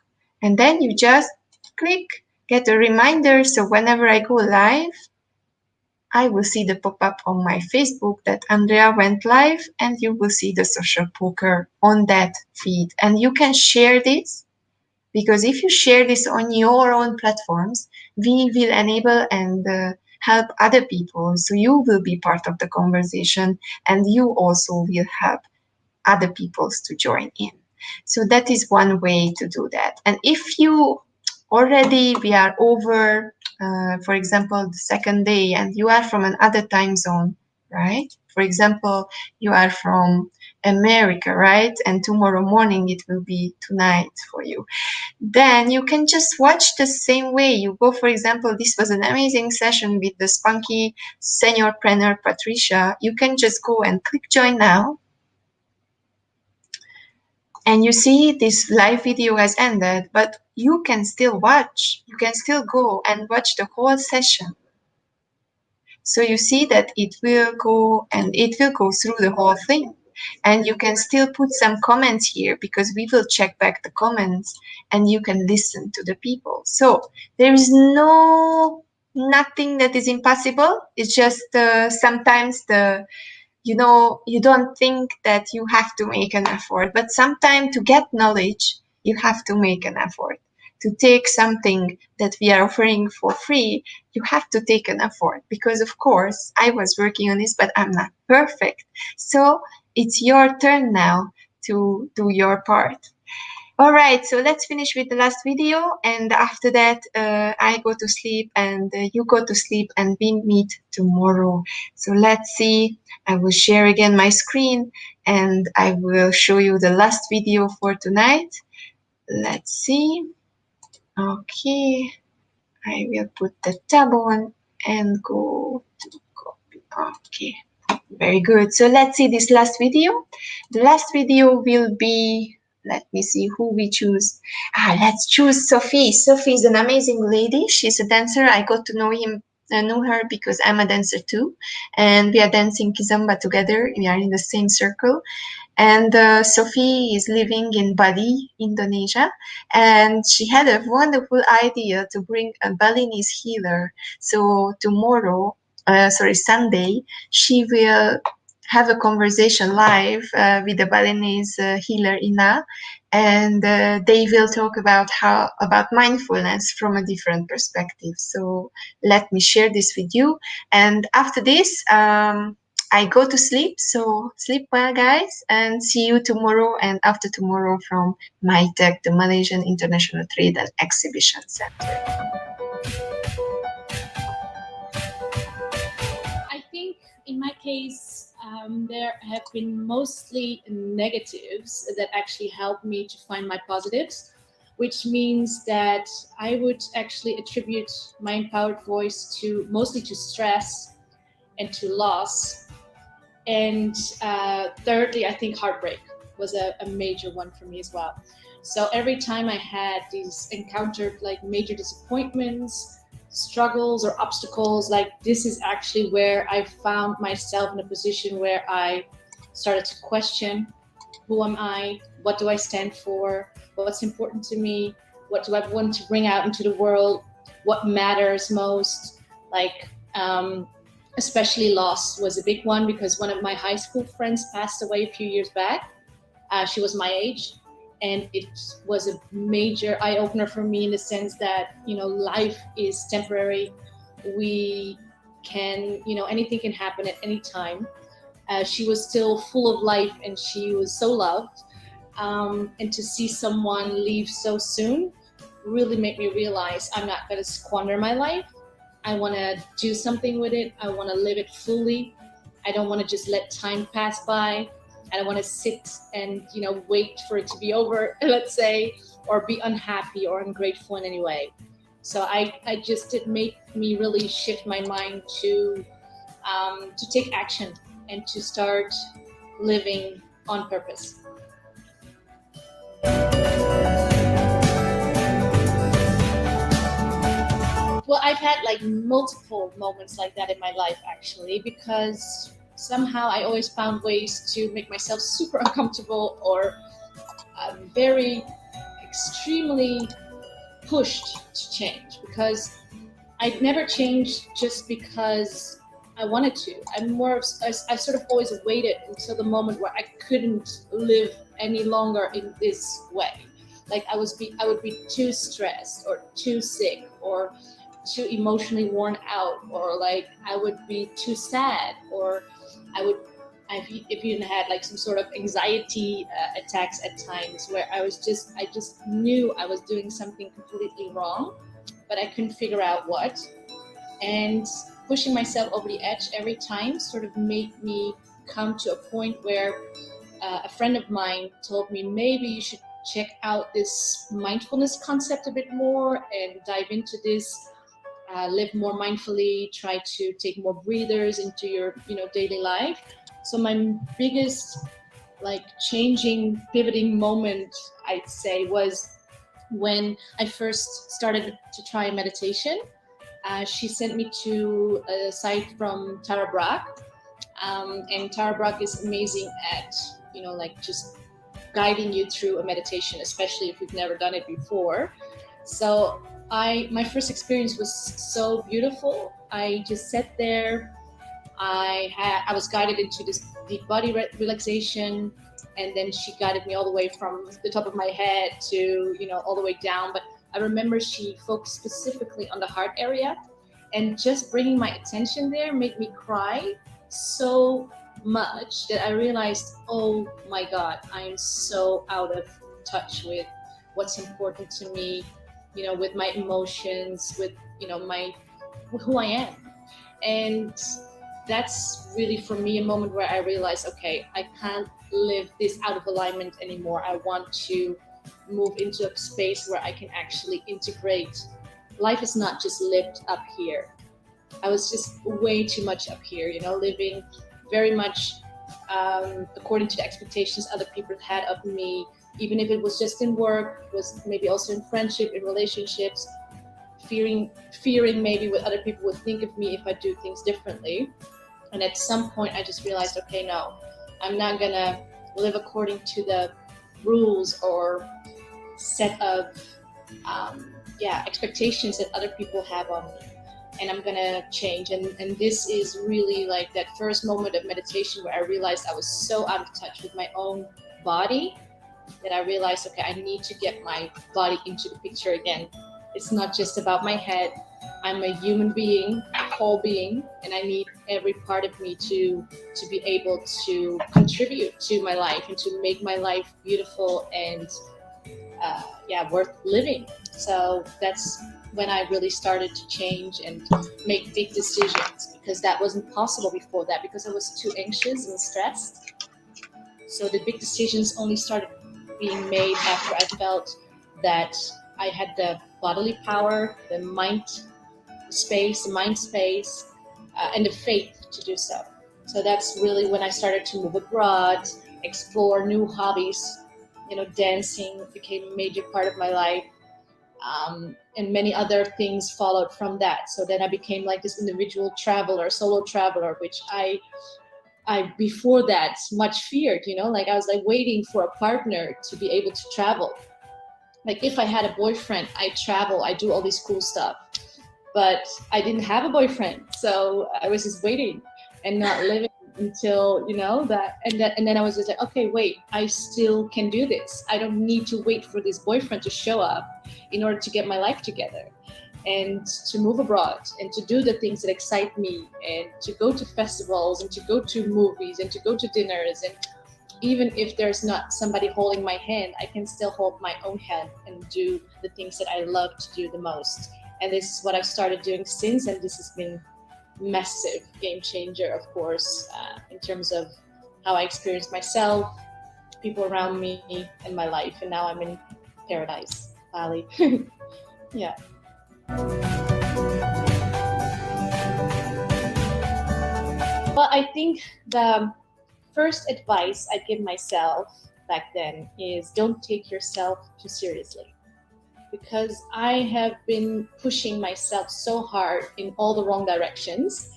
and then you just click get a reminder. So whenever I go live, I will see the pop-up on my Facebook that Andrea went live, and you will see the social poker on that feed. And you can share this, because if you share this on your own platforms, we will enable and help other people. So you will be part of the conversation, and you also will help other people to join in. So that is one way to do that. And if you we are over, for example, the second day, and you are from another time zone, right? For example, you are from America, right? And tomorrow morning it will be tonight for you. Then you can just watch the same way. You go, for example, this was an amazing session with the spunky seniorpreneur Patricia. You can just go and click join now. And you see this live video has ended, but you can still watch. You can still go and watch the whole session. So you see that it will go through the whole thing. And you can still put some comments here, because we will check back the comments and you can listen to the people. So there is nothing that is impossible. It's just sometimes you don't think that you have to make an effort, but sometimes to get knowledge, you have to make an effort. To take something that we are offering for free, you have to take an effort, because of course I was working on this, but I'm not perfect. So it's your turn now to do your part. All right, so let's finish with the last video, and after that I go to sleep and you go to sleep, and we meet tomorrow. So let's see. I will share again my screen and I will show you the last video for tonight. Let's see. Okay, I will put the tab on and go to copy. Okay, very good. So let's see this last video. The last video will be, let me see who we choose. Let's choose Sophie. Sophie is an amazing lady. She's a dancer. I got to know her because I'm a dancer too. And we are dancing Kizomba together. We are in the same circle. And Sophie is living in Bali, Indonesia. And she had a wonderful idea to bring a Balinese healer. So tomorrow, Sunday, she will have a conversation live with the Balinese healer Ina, and they will talk about mindfulness from a different perspective. So let me share this with you, and after this I go to sleep. So sleep well, guys, and see you tomorrow and after tomorrow from MITEC, the Malaysian International Trade and Exhibition Center. I think in my case, there have been mostly negatives that actually helped me to find my positives, which means that I would actually attribute my empowered voice mostly to stress and to loss. And thirdly, I think heartbreak was a major one for me as well. So every time I had encountered like major disappointments, struggles or obstacles, like this is actually where I found myself in a position where I started to question, who am I? What do I stand for? What's important to me? What do I want to bring out into the world? What matters most? Like, especially loss was a big one, because one of my high school friends passed away a few years back. She was my age. And it was a major eye-opener for me in the sense that, life is temporary. We can, anything can happen at any time. She was still full of life and she was so loved. And to see someone leave so soon really made me realize I'm not going to squander my life. I want to do something with it. I want to live it fully. I don't want to just let time pass by. I don't want to sit and, wait for it to be over, let's say, or be unhappy or ungrateful in any way. So it made me really shift my mind to to take action and to start living on purpose. Well, I've had like multiple moments like that in my life, actually, because somehow I always found ways to make myself super uncomfortable or very extremely pushed to change, because I'd never changed just because I wanted to. I sort of always waited until the moment where I couldn't live any longer in this way. Like I would be too stressed or too sick or too emotionally worn out, or like I would be too sad, or I've even had like some sort of anxiety attacks at times where I just knew I was doing something completely wrong, but I couldn't figure out what. And pushing myself over the edge every time sort of made me come to a point where a friend of mine told me maybe you should check out this mindfulness concept a bit more and dive into this, live more mindfully, try to take more breathers into your daily life. So my biggest like changing, pivoting moment, I'd say, was when I first started to try meditation. She sent me to a site from Tara Brach, and Tara Brach is amazing at like just guiding you through a meditation, especially if you've never done it before. So my first experience was so beautiful. I just sat there. I was guided into this deep body relaxation, and then she guided me all the way from the top of my head to all the way down. But I remember she focused specifically on the heart area, and just bringing my attention there made me cry so much that I realized, oh my God, I am so out of touch with what's important to me, with my emotions, with with who I am. And that's really for me a moment where I realized, okay, I can't live this out of alignment anymore. I want to move into a space where I can actually integrate. Life is not just lived up here. I was just way too much up here, living very much according to the expectations other people had of me, even if it was just in work, was maybe also in friendship, in relationships, fearing maybe what other people would think of me if I do things differently. And at some point I just realized, okay, no, I'm not gonna live according to the rules or set of expectations that other people have on me, and I'm gonna change. And this is really like that first moment of meditation where I realized I was so out of touch with my own body that I realized, okay, I need to get my body into the picture again. It's not just about my head. I'm a human being, a whole being, and I need every part of me to be able to contribute to my life and to make my life beautiful and worth living. So that's when I really started to change and make big decisions, because that wasn't possible before that, because I was too anxious and stressed. So the big decisions only started being made after I felt that I had the bodily power, the mind space, and the faith to do so. So that's really when I started to move abroad, explore new hobbies. Dancing became a major part of my life, and many other things followed from that. So then I became like this individual traveler, solo traveler, which I before that much feared. Like I was like waiting for a partner to be able to travel. Like if I had a boyfriend, I travel, I do all this cool stuff. But I didn't have a boyfriend, so I was just waiting and not living until that. And then I was just like, okay, wait, I still can do this. I don't need to wait for this boyfriend to show up in order to get my life together, and to move abroad and to do the things that excite me, and to go to festivals and to go to movies and to go to dinners. And even if there's not somebody holding my hand, I can still hold my own hand and do the things that I love to do the most. And this is what I've started doing since, and this has been massive game changer, of course, in terms of how I experience myself, people around me, and my life. And now I'm in paradise, Bali. Yeah. Well, I think the first advice I'd give myself back then is don't take yourself too seriously. Because I have been pushing myself so hard in all the wrong directions.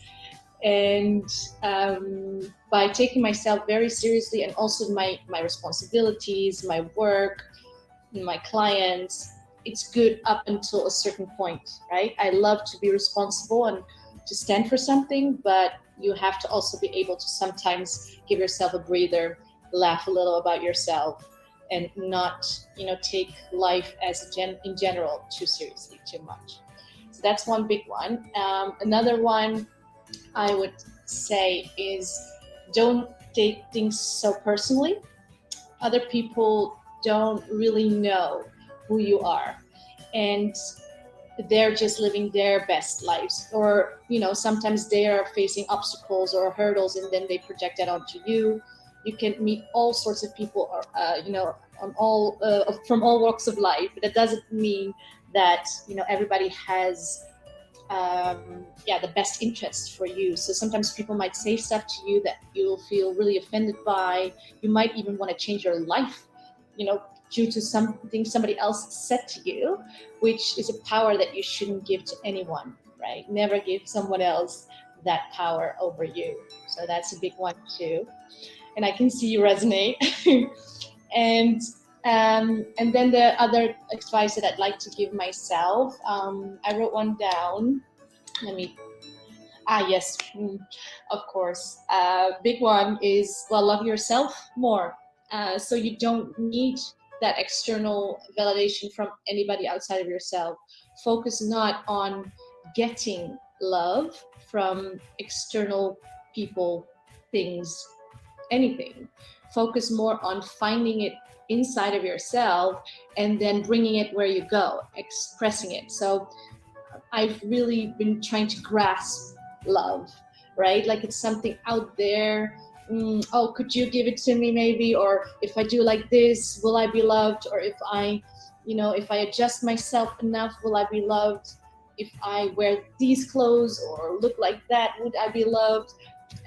And by taking myself very seriously, and also my responsibilities, my work, my clients, it's good up until a certain point, right? I love to be responsible and to stand for something, but you have to also be able to sometimes give yourself a breather, laugh a little about yourself, and not, take life as in general too seriously, too much. So that's one big one. Another one I would say is don't take things so personally. Other people don't really know who you are, and they're just living their best lives, or sometimes they are facing obstacles or hurdles, and then they project that onto you. You can meet all sorts of people, on all from all walks of life. But that doesn't mean that everybody has the best interest for you. So sometimes people might say stuff to you that you'll feel really offended by. You might even want to change your life, due to something somebody else said to you, which is a power that you shouldn't give to anyone, right? Never give someone else that power over you. So that's a big one too. And I can see you resonate. And then the other advice that I'd like to give myself, I wrote one down. Yes, of course. Big one is, love yourself more. So you don't need that external validation from anybody outside of yourself. Focus not on getting love from external people, things, anything. Focus more on finding it inside of yourself and then bringing it where you go, expressing it. So I've really been trying to grasp love, right? Like it's something out there. Could you give it to me maybe? Or if I do like this, will I be loved? Or if I adjust myself enough, will I be loved? If I wear these clothes or look like that, would I be loved?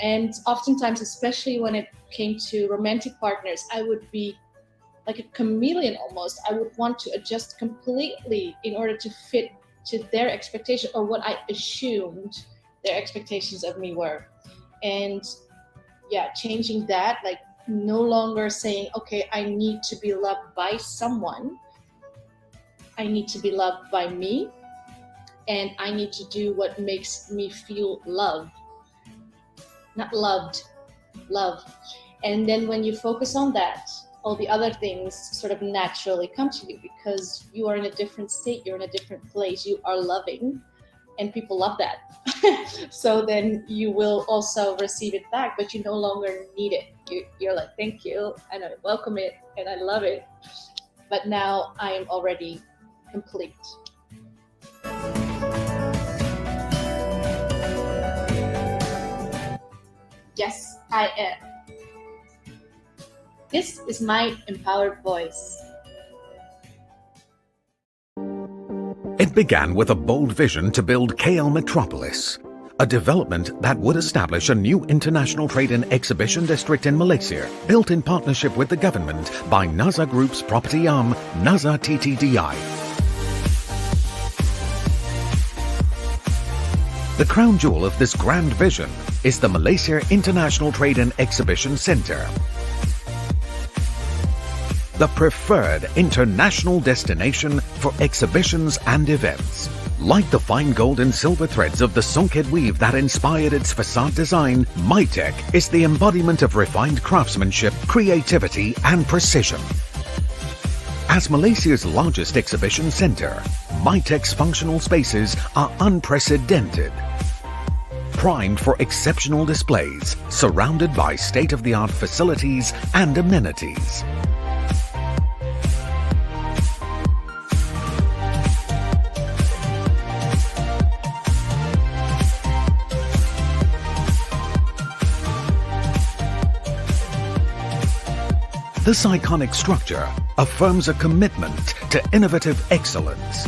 And oftentimes, especially when it came to romantic partners, I would be like a chameleon almost. I would want to adjust completely in order to fit to their expectation, or what I assumed their expectations of me were. And changing that, like no longer saying, okay, I need to be loved by someone. I need to be loved by me, and I need to do what makes me feel loved. Not loved, love. And then when you focus on that, all the other things sort of naturally come to you, because you are in a different state, you're in a different place, you are loving, and people love that. So then you will also receive it back, but you no longer need it. You're like, thank you, and I welcome it, and I love it. But now I am already complete. Yes, I am. This is my empowered voice. It began with a bold vision to build KL Metropolis, a development that would establish a new international trade and exhibition district in Malaysia, built in partnership with the government by Naza Group's property arm, Naza TTDI. The crown jewel of this grand vision is the Malaysia International Trade and Exhibition Centre, the preferred international destination for exhibitions and events. Like the fine gold and silver threads of the Songket weave that inspired its facade design, MyTech is the embodiment of refined craftsmanship, creativity, and precision. As Malaysia's largest exhibition centre, MyTech's functional spaces are unprecedented. Primed for exceptional displays, surrounded by state-of-the-art facilities and amenities. This iconic structure affirms a commitment to innovative excellence.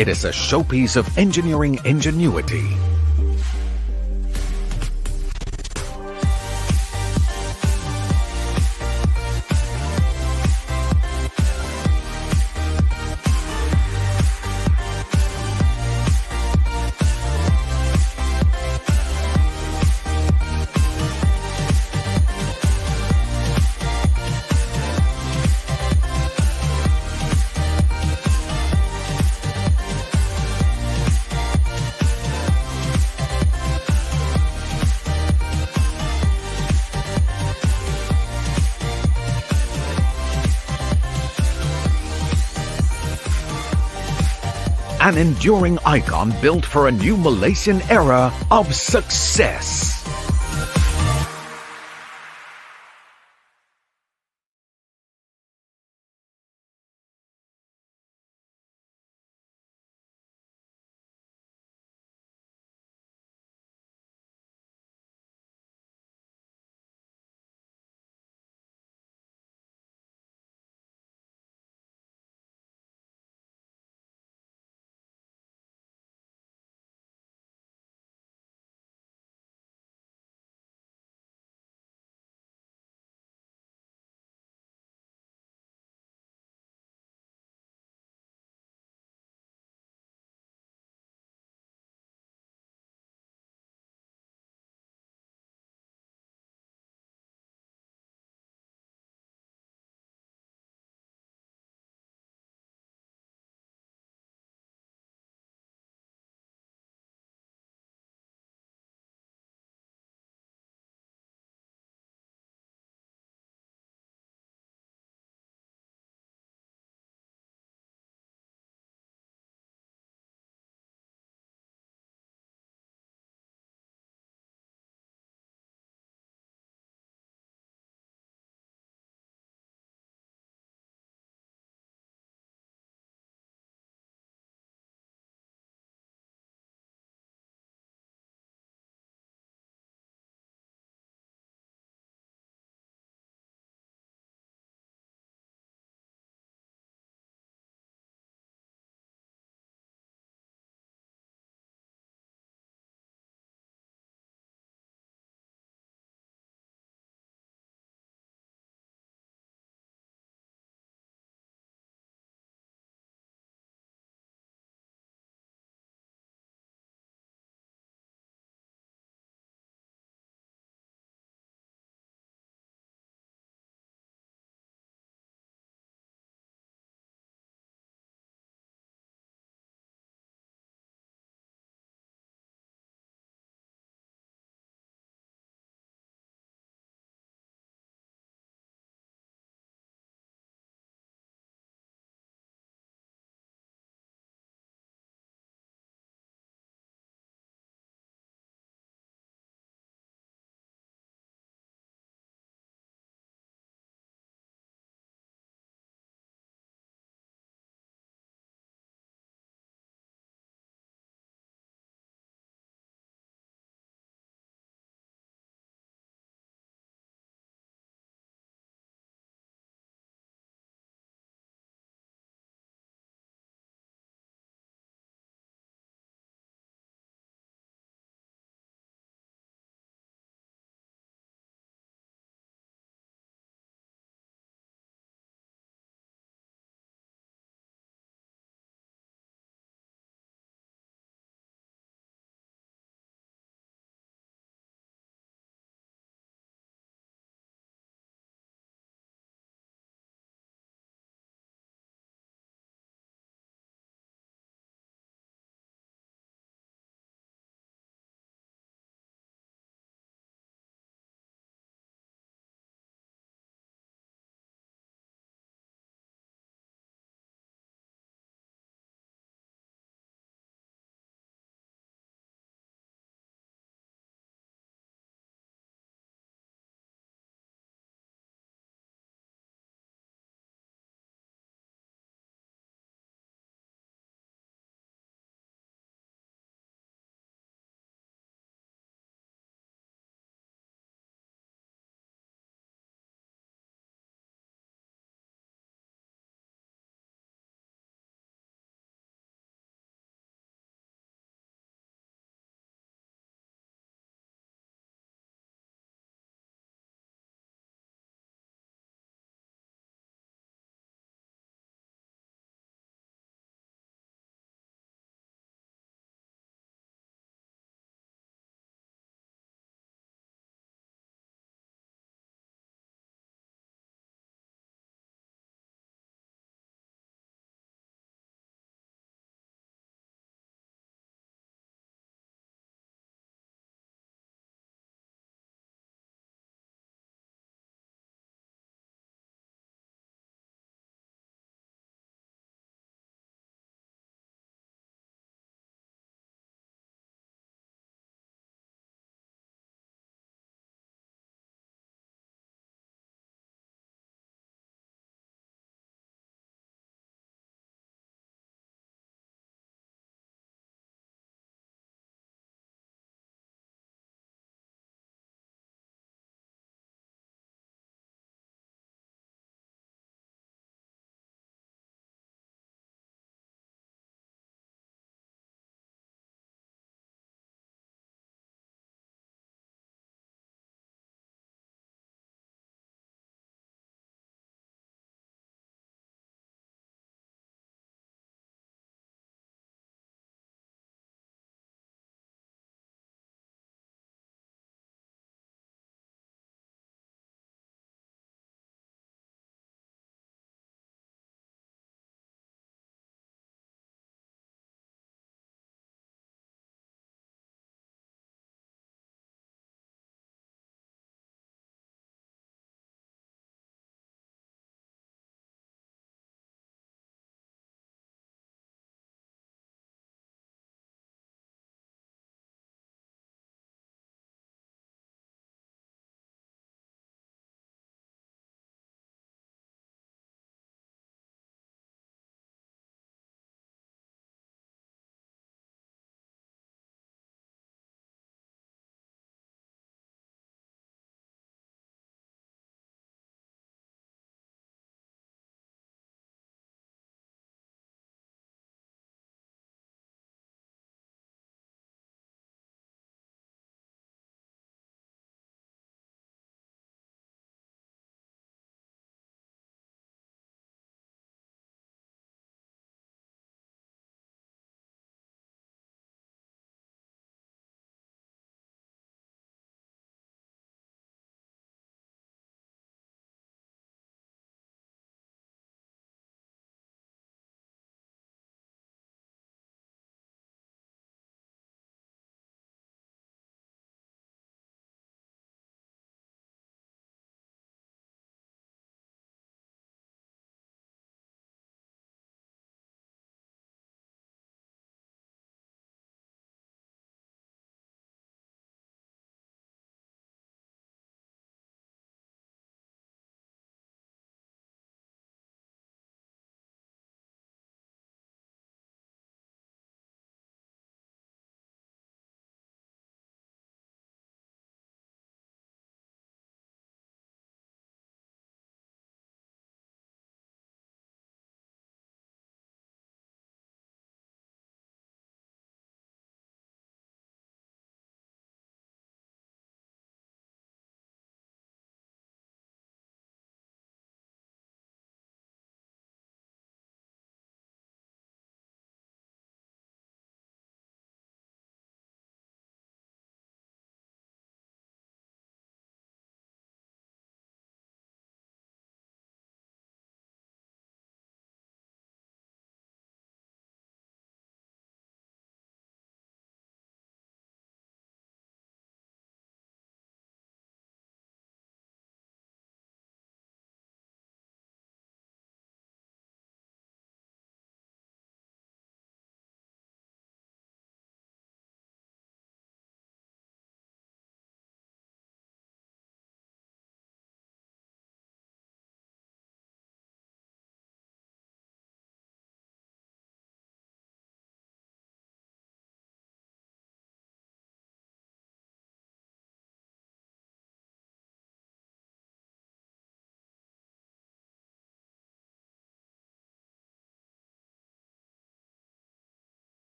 It is a showpiece of engineering ingenuity. An enduring icon built for a new Malaysian era of success.